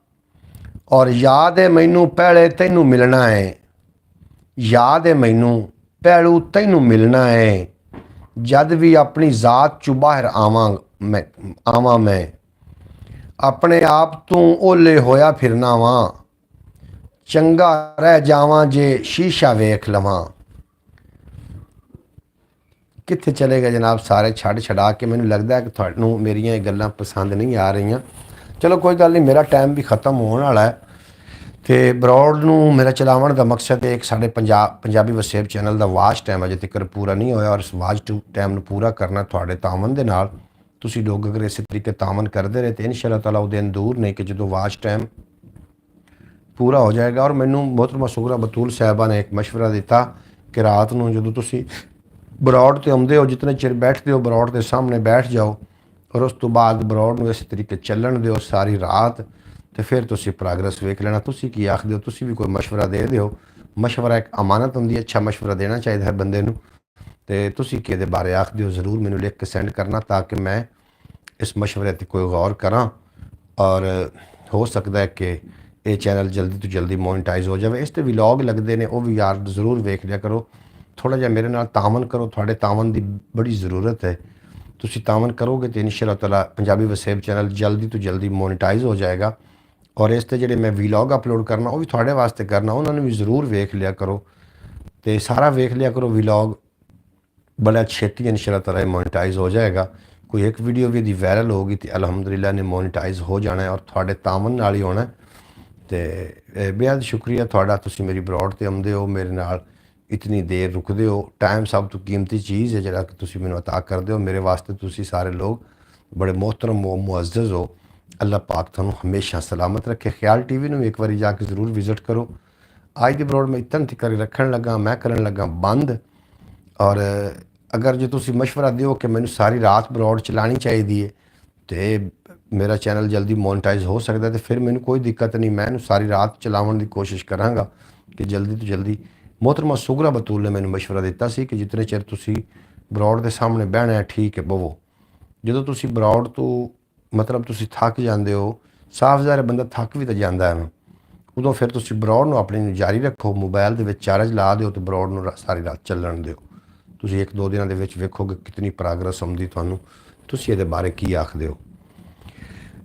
ਔਰ ਯਾਦ ਏ ਮੈਨੂੰ ਪਹਿਲੇ ਤੈਨੂੰ ਮਿਲਣਾ ਏ, ਯਾਦ ਏ ਮੈਨੂੰ ਪਹਿਲੂ ਤੈਨੂੰ ਮਿਲਣਾ ਏ। ਜਦ ਵੀ ਆਪਣੀ ਜ਼ਾਤ ਚੋਂ ਬਾਹਰ ਆਵਾਂ ਮੈਂ ਆਪਣੇ ਆਪ ਤੋਂ ਓਲੇ ਹੋਇਆ ਫਿਰਨਾ ਵਾਂ। ਚੰਗਾ ਰਹਿ ਜਾਵਾਂ ਜੇ ਸ਼ੀਸ਼ਾ ਵੇਖ ਲਵਾਂ। ਕਿੱਥੇ ਚਲੇ ਗਏ ਜਨਾਬ ਸਾਰੇ ਛੱਡ ਛਡਾ ਕੇ। ਮੈਨੂੰ ਲੱਗਦਾ ਕਿ ਤੁਹਾਨੂੰ ਮੇਰੀਆਂ ਇਹ ਗੱਲਾਂ ਪਸੰਦ ਨਹੀਂ ਆ ਰਹੀਆਂ। ਚਲੋ ਕੋਈ ਗੱਲ ਨਹੀਂ, ਮੇਰਾ ਟਾਈਮ ਵੀ ਖ਼ਤਮ ਹੋਣ ਵਾਲਾ ਹੈ ਤੇ ਬਰੋਡ ਨੂੰ ਮੇਰਾ ਚਲਾਉਣ ਦਾ ਮਕਸਦ ਹੈ ਇੱਕ ਸਾਡੇ ਪੰਜਾਬੀ ਵਸੇਬ ਚੈਨਲ ਦਾ ਵਾਚ ਟਾਈਮ ਅਜੇ ਤੱਕ ਪੂਰਾ ਨਹੀਂ ਹੋਇਆ ਔਰ ਇਸ ਵਾਚ ਟਾਈਮ ਨੂੰ ਪੂਰਾ ਕਰਨਾ ਤੁਹਾਡੇ ਤਾਮਨ ਦੇ ਨਾਲ। ਤੁਸੀਂ ਲੋਕ ਅਗਰ ਇਸੇ ਤਰੀਕੇ ਤਾਮਨ ਕਰਦੇ ਰਹੇ ਤਾਂ ਇਨਸ਼ਾ ਤਾਲਾ ਉਹ ਦਿਨ ਦੂਰ ਨਹੀਂ ਕਿ ਜਦੋਂ ਵਾਚ ਟਾਈਮ ਪੂਰਾ ਹੋ ਜਾਏਗਾ। ਔਰ ਮੈਨੂੰ ਮੁਹਤਰਮਾ ਸੁਗਰਾ ਬਤੂਲ ਸਾਹਿਬਾ ਨੇ ਇੱਕ ਮਸ਼ਵਰਾ ਦਿੱਤਾ ਕਿ ਰਾਤ ਨੂੰ ਜਦੋਂ ਤੁਸੀਂ ਬਰੋਡ ਤੇ ਆਉਂਦੇ ਹੋ, ਜਿਤਨੇ ਚਿਰ ਬੈਠਦੇ ਹੋ ਬਰੋਡ ਦੇ ਸਾਹਮਣੇ ਬੈਠ ਜਾਓ ਔਰ ਉਸ ਤੋਂ ਬਾਅਦ ਬਰੋਡ ਨੂੰ ਇਸੇ ਤਰੀਕੇ ਚੱਲਣ ਦਿਓ ਸਾਰੀ ਰਾਤ ਤੇ ਫਿਰ ਤੁਸੀਂ ਪ੍ਰੋਗਰੈਸ ਵੇਖ ਲੈਣਾ। ਤੁਸੀਂ ਕੀ ਆਖਦੇ ਹੋ, ਤੁਸੀਂ ਵੀ ਕੋਈ ਮਸ਼ਵਰਾ ਦੇ ਦਿਓ। ਮਸ਼ਵਰਾ ਇੱਕ ਅਮਾਨਤ ਹੁੰਦੀ ਹੈ, ਅੱਛਾ ਮਸ਼ਵਰਾ ਦੇਣਾ ਚਾਹੀਦਾ ਹੈ ਬੰਦੇ ਨੂੰ। ਤੇ ਤੁਸੀਂ ਕਿਹਦੇ ਬਾਰੇ ਆਖਦੇ ਹੋ ਜ਼ਰੂਰ ਮੈਨੂੰ ਲਿਖ ਕੇ ਸੈਂਡ ਕਰਨਾ ਤਾਂ ਕਿ ਮੈਂ ਇਸ ਮਸ਼ਵਰੇ 'ਤੇ ਕੋਈ ਗੌਰ ਕਰਾਂ ਔਰ ਹੋ ਸਕਦਾ ਹੈ ਕਿ ਇਹ ਚੈਨਲ ਜਲਦੀ ਤੋਂ ਜਲਦੀ ਮੋਨੀਟਾਈਜ਼ ਹੋ ਜਾਵੇ। ਇਸ 'ਤੇ ਵਲੌਗ ਲੱਗਦੇ ਨੇ ਉਹ ਵੀ ਯਾਰ ਜ਼ਰੂਰ ਵੇਖ ਲਿਆ ਕਰੋ। ਥੋੜ੍ਹਾ ਜਿਹਾ ਮੇਰੇ ਨਾਲ ਤਾਮਨ ਕਰੋ, ਤੁਹਾਡੇ ਤਾਮਨ ਦੀ ਬੜੀ ਜ਼ਰੂਰਤ ਹੈ। ਤੁਸੀਂ ਤਾਮਨ ਕਰੋਗੇ ਤਾਂ ਇਨਸ਼ਾ ਅੱਲਾਹ ਤਾਲਾ ਪੰਜਾਬੀ ਵਸੇਬ ਚੈਨਲ ਜਲਦੀ ਤੋਂ ਜਲਦੀ ਮੋਨੀਟਾਈਜ਼ ਹੋ ਜਾਏਗਾ। ਔਰ ਇਸ 'ਤੇ ਜਿਹੜੇ ਮੈਂ ਵਲੌਗ ਅਪਲੋਡ ਕਰਨਾ ਉਹ ਵੀ ਤੁਹਾਡੇ ਵਾਸਤੇ ਕਰਨਾ, ਉਹਨਾਂ ਨੂੰ ਵੀ ਜ਼ਰੂਰ ਵੇਖ ਲਿਆ ਕਰੋ ਤੇ ਸਾਰਾ ਵੇਖ ਲਿਆ ਕਰੋ ਵਲੌਗ। ਬੜਾ ਛੇਤੀ ਇਨਸ਼ਾ ਅੱਲਾਹ ਤਾਲਾ ਮੋਨੀਟਾਈਜ਼ ਹੋ ਜਾਏਗਾ। ਕੋਈ ਇੱਕ ਵੀਡੀਓ ਵੀ ਇਹਦੀ ਵਾਇਰਲ ਹੋਗੀ ਤੇ ਅਲਹਮਦੁਲਿਲਾ ਨੇ ਮੋਨੀਟਾਈਜ਼ ਹੋ ਜਾਣਾ ਹੈ ਔਰ ਤੁਹਾਡੇ ਤਾਮਨ ਨਾਲ ਹੀ ਹੋਣਾ। ਤੇ ਬੇਹੱਦ ਸ਼ੁਕਰੀਆ ਤੁਹਾਡਾ, ਤੁਸੀਂ ਮੇਰੀ ਬਰੋਡ ਤੇ ਆਉਂਦੇ ਹੋ, ਮੇਰੇ ਨਾਲ ਇਤਨੀ ਦੇਰ ਰੁਕਦੇ ਹੋ। ਟਾਈਮ ਸਭ ਤੋਂ ਕੀਮਤੀ ਚੀਜ਼ ਹੈ ਜਿਹੜਾ ਕਿ ਤੁਸੀਂ ਮੈਨੂੰ ਅਤਾ ਕਰਦੇ ਹੋ ਮੇਰੇ ਵਾਸਤੇ। ਤੁਸੀਂ ਸਾਰੇ ਲੋਕ ਬੜੇ ਮੁਹਤਰਮ ਮੁਅੱਜ਼ਜ਼ ਹੋ। ਅੱਲਾਹ ਪਾਕ ਤੁਹਾਨੂੰ ਹਮੇਸ਼ਾ ਸਲਾਮਤ ਰੱਖੇ। ਖਿਆਲ ਟੀਵੀ ਨੂੰ ਇੱਕ ਵਾਰੀ ਜਾ ਕੇ ਜ਼ਰੂਰ ਵਿਜ਼ਿਟ ਕਰੋ। ਅੱਜ ਦੀ ਬਰੋਡ ਮੈਂ ਇਤਨ ਤਿਕਰ ਰੱਖਣ ਲੱਗਾ, ਮੈਂ ਕਰਨ ਲੱਗਾ ਬੰਦ। ਔਰ ਅਗਰ ਜੇ ਤੁਸੀਂ ਮਸ਼ਵਰਾ ਦਿਓ ਕਿ ਮੈਨੂੰ ਸਾਰੀ ਰਾਤ ਬਰੋਡ ਚਲਾਉਣੀ ਚਾਹੀਦੀ ਹੈ ਤੇ ਮੇਰਾ ਚੈਨਲ ਜਲਦੀ ਮੋਨੀਟਾਈਜ਼ ਹੋ ਸਕਦਾ ਤੇ ਫਿਰ ਮੈਨੂੰ ਕੋਈ ਦਿੱਕਤ ਨਹੀਂ, ਮੈਂ ਇਹਨੂੰ ਸਾਰੀ ਰਾਤ ਚਲਾਉਣ ਦੀ ਕੋਸ਼ਿਸ਼ ਕਰਾਂਗਾ ਕਿ ਜਲਦੀ ਤੋਂ ਜਲਦੀ। ਮੁਹਤਰਮਾ ਸੁਗਰਾ ਬਤੂਲ ਨੇ ਮੈਨੂੰ ਮਸ਼ਵਰਾ ਦਿੱਤਾ ਸੀ ਕਿ ਜਿਤਨੇ ਚਿਰ ਤੁਸੀਂ ਬਰੋਡ ਦੇ ਸਾਹਮਣੇ ਬਹਿਣਾ ਹੈ ਠੀਕ ਹੈ ਬਵੋ। ਜਦੋਂ ਤੁਸੀਂ ਬਰੋਡ ਤੋਂ ਮਤਲਬ ਤੁਸੀਂ ਥੱਕ ਜਾਂਦੇ ਹੋ, ਸਾਫ਼ ਜ਼ਾਹਿਰ ਬੰਦਾ ਥੱਕ ਵੀ ਤਾਂ ਜਾਂਦਾ ਹੈ, ਉਦੋਂ ਫਿਰ ਤੁਸੀਂ ਬਰੋਡ ਨੂੰ ਆਪਣੀ ਜਾਰੀ ਰੱਖੋ, ਮੋਬਾਈਲ ਦੇ ਵਿੱਚ ਚਾਰਜ ਲਾ ਦਿਓ ਤੇ ਬਰੋਡ ਨੂੰ ਸਾਰੀ ਰਾਤ ਚੱਲਣ ਦਿਓ। ਤੁਸੀਂ ਇੱਕ ਦੋ ਦਿਨਾਂ ਦੇ ਵਿੱਚ ਵੇਖੋਗੇ ਕਿਤਨੀ ਪ੍ਰੋਗਰੈਸ ਆਉਂਦੀ ਤੁਹਾਨੂੰ। ਤੁਸੀਂ ਇਹਦੇ ਬਾਰੇ ਕੀ ਆਖਦੇ ਹੋ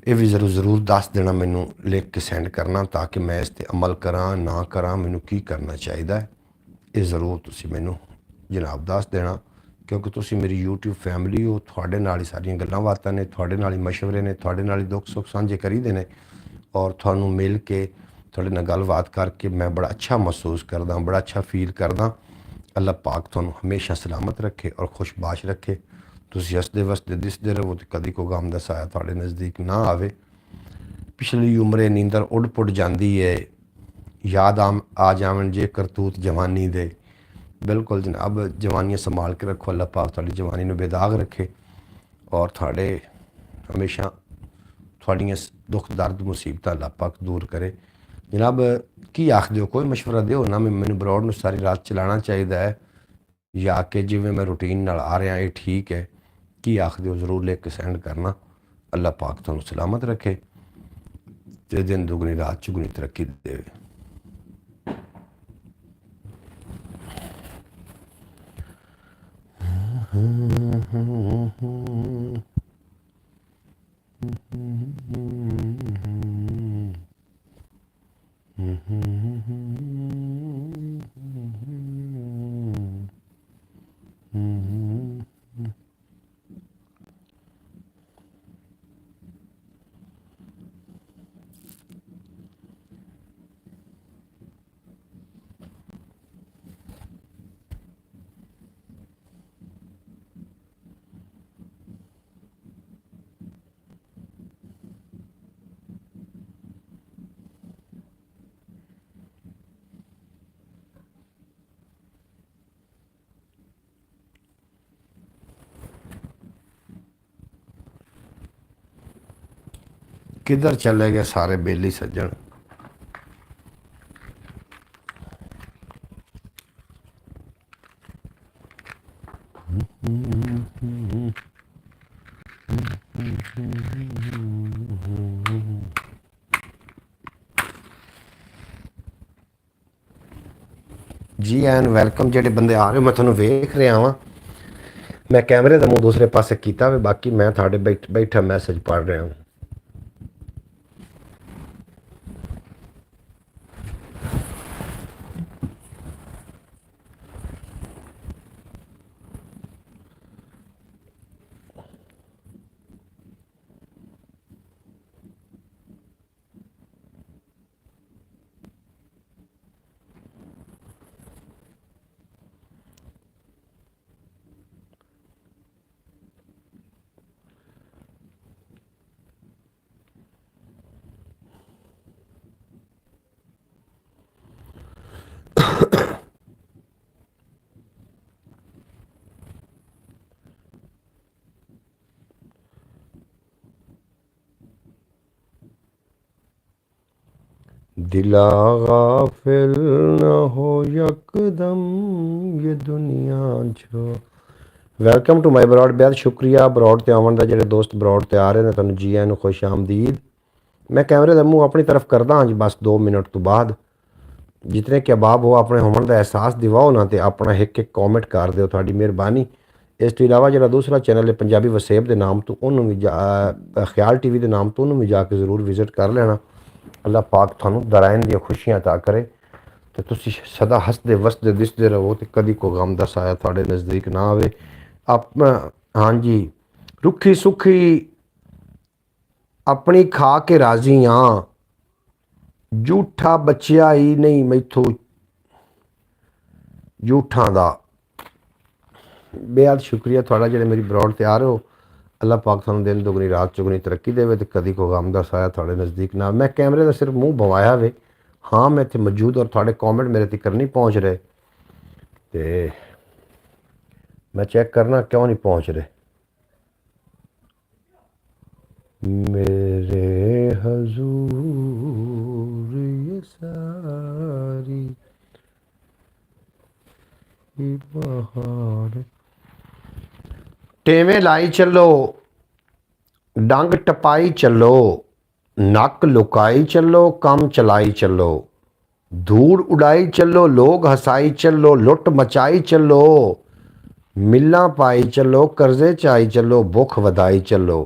ਇਹ ਵੀ ਜ਼ਰੂਰ ਦੱਸ ਦੇਣਾ, ਮੈਨੂੰ ਲਿਖ ਕੇ ਸੈਂਡ ਕਰਨਾ ਤਾਂ ਕਿ ਮੈਂ ਇਸ 'ਤੇ ਅਮਲ ਕਰਾਂ ਨਾ ਕਰਾਂ, ਮੈਨੂੰ ਕੀ ਕਰਨਾ ਚਾਹੀਦਾ ਹੈ ਇਹ ਜ਼ਰੂਰ ਤੁਸੀਂ ਮੈਨੂੰ ਜਨਾਬ ਦੱਸ ਦੇਣਾ। ਕਿਉਂਕਿ ਤੁਸੀਂ ਮੇਰੀ YouTube ਫੈਮਿਲੀ ਹੋ, ਤੁਹਾਡੇ ਨਾਲ ਹੀ ਸਾਰੀਆਂ ਗੱਲਾਂ ਬਾਤਾਂ ਨੇ, ਤੁਹਾਡੇ ਨਾਲ ਹੀ ਮਸ਼ਵਰੇ ਨੇ, ਤੁਹਾਡੇ ਨਾਲ ਹੀ ਦੁੱਖ ਸੁੱਖ ਸਾਂਝੇ ਕਰੀਦੇ ਨੇ। ਔਰ ਤੁਹਾਨੂੰ ਮਿਲ ਕੇ ਤੁਹਾਡੇ ਨਾਲ ਗੱਲਬਾਤ ਕਰਕੇ ਮੈਂ ਬੜਾ ਅੱਛਾ ਮਹਿਸੂਸ ਕਰਦਾ, ਬੜਾ ਅੱਛਾ ਫੀਲ ਕਰਦਾ। ਅੱਲਾਹ ਪਾਕ ਤੁਹਾਨੂੰ ਹਮੇਸ਼ਾ ਸਲਾਮਤ ਰੱਖੇ ਔਰ ਖੁਸ਼ਬਾਸ਼ ਰੱਖੇ। ਤੁਸੀਂ ਹੱਸਦੇ ਵਸਦੇ ਦਿਸਦੇ ਰਹੋ ਤੇ ਕਦੀ ਕੋਈ ਗਮ ਦਾ ਸਾਇਆ ਤੁਹਾਡੇ ਨਜ਼ਦੀਕ ਨਾ ਆਵੇ। ਪਿਛਲੀ ਉਮਰੇ ਨੀਂਦਰ ਉੱਡ ਪੁੱਡ ਜਾਂਦੀ ਹੈ, ਯਾਦ ਆ ਜਾਵਣ ਜੇ ਕਰਤੂਤ ਜਵਾਨੀ ਦੇ। ਬਿਲਕੁਲ ਜਨਾਬ, ਜਵਾਨੀਆਂ ਸੰਭਾਲ ਕੇ ਰੱਖੋ। ਅੱਲਾਹ ਪਾਕ ਤੁਹਾਡੀ ਜਵਾਨੀ ਨੂੰ ਬੇਦਾਗ ਰੱਖੇ ਔਰ ਤੁਹਾਡੇ ਹਮੇਸ਼ਾ ਤੁਹਾਡੀਆਂ ਦੁੱਖ ਦਰਦ ਮੁਸੀਬਤਾਂ ਅੱਲਾਹ ਪਾਕ ਦੂਰ ਕਰੇ। ਜਨਾਬ ਕੀ ਆਖਦੇ ਹੋ, ਕੋਈ ਮਸ਼ਵਰਾ ਦਿਓ ਨਾ। ਮੈਨੂੰ ਬਰੋਡ ਨੂੰ ਸਾਰੀ ਰਾਤ ਚਲਾਉਣਾ ਚਾਹੀਦਾ ਹੈ ਜਾਂ ਕਿ ਜਿਵੇਂ ਮੈਂ ਰੂਟੀਨ ਨਾਲ ਆ ਰਿਹਾ ਇਹ ਠੀਕ ਹੈ, ਕੀ ਆਖਦੇ ਹੋ ਜ਼ਰੂਰ ਲਿਖ ਕੇ ਸੈਂਡ ਕਰਨਾ। ਅੱਲਾਹ ਪਾਕ ਤੁਹਾਨੂੰ ਸਲਾਮਤ ਰੱਖੇ ਤੇ ਦਿਨ ਦੁਗਣੀ ਰਾਤ ਚੁਗਣੀ ਤਰੱਕੀ ਦੇਵੇ। किधर चले गए सारे बेली सज्जन। जी एन वैलकम जेडे बंदे आ रहे हो मैं थोड़ा वेख रहा वा। मैं कैमरे का मुँह दूसरे पासे किया वे बाकी मैं थोड़े बैठा मैसेज पढ़ रहा हूँ। दिला गाफिल न हो यकदम ये दुनिया जो। वैलकम टू माई ब्रॉड बेहद शुक्रिया ब्रॉड ते आवन का जेडे दोस्त ब्रॉड ते आ रहे हैं तुहानू जी आन खुश आमदीद। मैं कैमरे का मुँह अपनी तरफ करदा हाँ जी बस 2 मिनट तो बाद जितने के अबाब हो अपने होने का एहसास दिवाओ ना तो अपना एक एक कॉमेंट कर दो थोड़ी मेहरबानी। इस तो इलावा जो दूसरा चैनल है पंजाबी वसेब के नाम तो उन्होंने भी ख्याल टीवी के नाम तो उन्होंने भी जाके जरूर विजिट कर लेना। अल्लाह पाक थानू दराइन दी खुशियां अता करे तो तुसी सदा हसदे वसदे दिसदे रहो तो कभी को गम दा साया थोड़े नज़दीक ना आवे। आप हाँ जी रुखी सुखी अपनी खा के राजी हाँ झूठा बचिया ही नहीं मैथों झूठा दा। बेहद शुक्रिया थोड़ा जेडे मेरी ब्रॉड ते आ रहे हो। अल्लाह पाक थानू दिन दुगनी रात चुगनी तरक्की देवे तो कभी को गम दा साया थोड़े नज़दीक ना। मैं कैमरे का सिर्फ मुँह बवाया वे हाँ मैं इतने मौजूद और थोड़े कॉमेंट मेरे तक नहीं पहुँच रहे तो मैं चेक करना क्यों नहीं पहुँच रहे। मेरे हजूर ये सारी बहार टेवें लाई चलो डंग टपाई चलो नक लुकाई चलो कम चलाई चलो धूड़ उड़ाई चलो लोग हसाई चलो लुट मचाई चलो मिल्लां पाई चलो कर्जे चाई चलो भुख वधाई चलो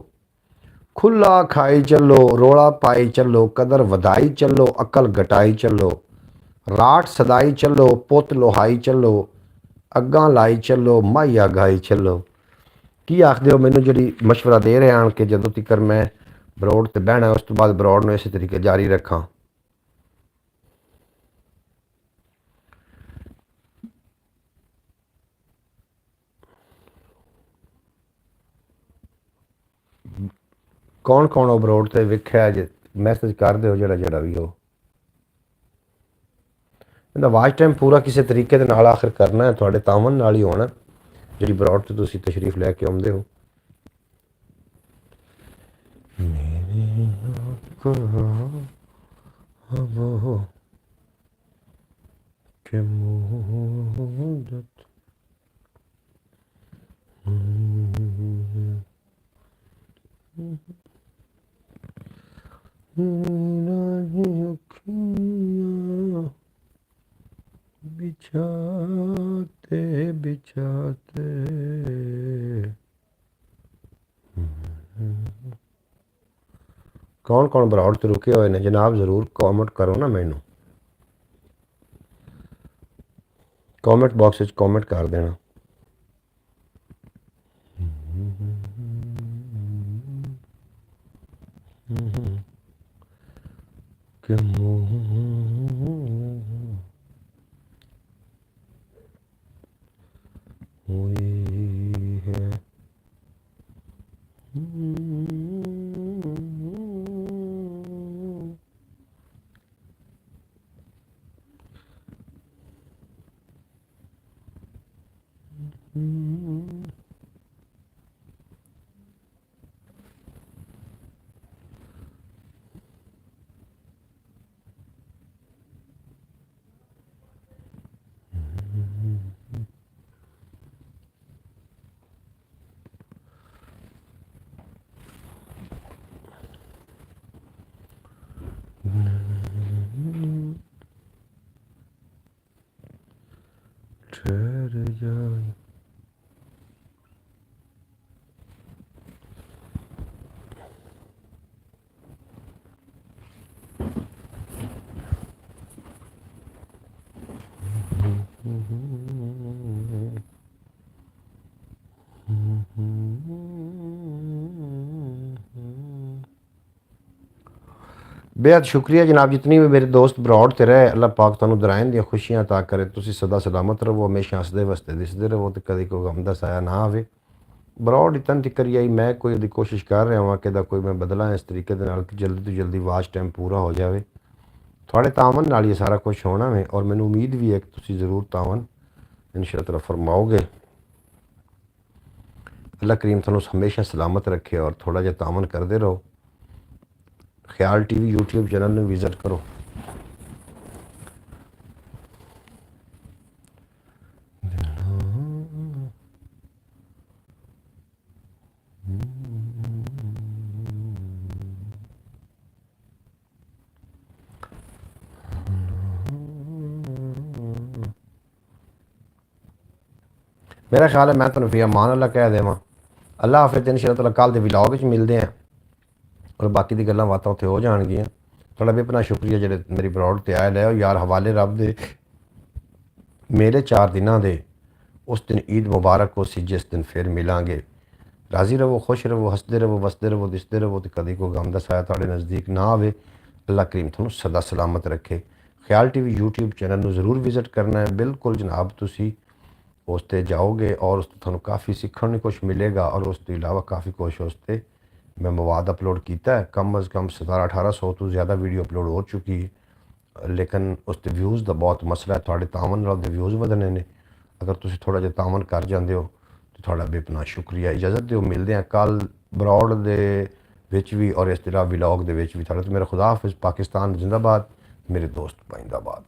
खुला खाई चलो रोड़ा पाई चलो कदर वधाई चलो अकल घटाई चलो राठ सदाई चलो पुत लोहाई चलो अग्गां लाई चलो माहिया गाई चलो। की आखते हो मैनू जी मशवरा दे रहे हैं कि जदों तक मैं ब्रॉड ते बहना उस तो बाद ब्रॉड में इस तरीके जारी रखा। कौन कौन हो ब्रॉड ते वेख्या जे मैसेज कर दो जड़ा जड़ा भी हो। इहदा वाच टाइम पूरा किसी तरीके दे नाल आखिर करना है थोड़े तावन नाल ही होना जी ब्रॉड ते तुसी तशरीफ लैके आउंदे हो। वो के मुहदत बिछाते बिछाते कौन कौन बरौड़ ते रुके हुए ने जनाब ज़रूर कॉमेंट करो ना, मैनू कॉमेंट बॉक्स में कॉमेंट कर देना। कि हुई है ठहर जाए। बेहद शुक्रिया जनाब, जितनी भी मेरे दोस्त बरौड़ ते रहे, अल्लाह पाक तुहानू दराइन दी खुशियां अता करे, तुसी सदा सलामत रहो, हमेशा हसदे वसदे दिसदे रहो ते कदी कोई गम दा साया ना आवे। बरौड़ इतन तिकर आई, मैं कोई दी कोशिश कर रहा हाँ कि कोई मैं बदला इस तरीके दे नाल कि जल्दी तो जल्दी वाच टाइम पूरा हो जाए। थोड़े तावन नाल ये सारा कुछ होना है और मैनू उम्मीद भी है कि तुसी ज़रूर तावन इंशाअल्लाह फरमाओगे। अल्लाह करीम तुहानू हमेशा सलामत रखे और थोड़ा जिहा तावन करते रहो। ख्याल टीवी यूट्यूब चैनल में विजिट करो। मेरा ख्याल है मैं तुहानू फिर अमान अल्लाह कह देवां। अल्लाह हाफिज़, इंशाअल्लाह ताला कल दे व्लॉग च मिलते हैं और बाकी दी गल्लां बातां उत्थे हो जाणगियां। थोड़ा बेपना शुक्रिया जेह्ड़े मेरी बरौड़ ते आए लै यार, हवाले रब दे मेले 4 दिनां दे। उस दिन ईद मुबारक हो सी जिस दिन फिर मिलांगे। राज़ी रवो, खुश रवो, हसदे रवो, वसदे रवो, दिसदे रवो ते कदी कोई गम दा साया तुहाडे नज़दीक ना आवे। अल्लाह करीम तुहानू सदा सलामत रखे। ख्याल टीवी यूट्यूब चैनल नू ज़रूर विजिट करना है। बिल्कुल जनाब, तुसी उस ते जाओगे और उस तुहानू काफ़ी सीखने को कुछ मिलेगा और उस तो इलावा काफ़ी कुछ उस ते मैं मवाद अपलोड किया है। कम अज़ कम 1700-1800 तो ज़्यादा वीडियो अपलोड हो चुकी है, लेकिन उस ते व्यूज़ का बहुत मसला है। थोड़े तावन नाल दे व्यूज़ वधने ने। अगर तुसी थोड़ा जिहा तावन कर जाते हो तो थोड़ा बेपना शुक्रिया। इजाज़त दो, मिलते हैं कल बरौड़ दे विच भी और इस तरह व्लॉग दे विच भी। थोड़ा तो मेरा खुदा हाफिज़। पाकिस्तान जिंदाबाद, मेरे दोस्त पाइंदाबाद।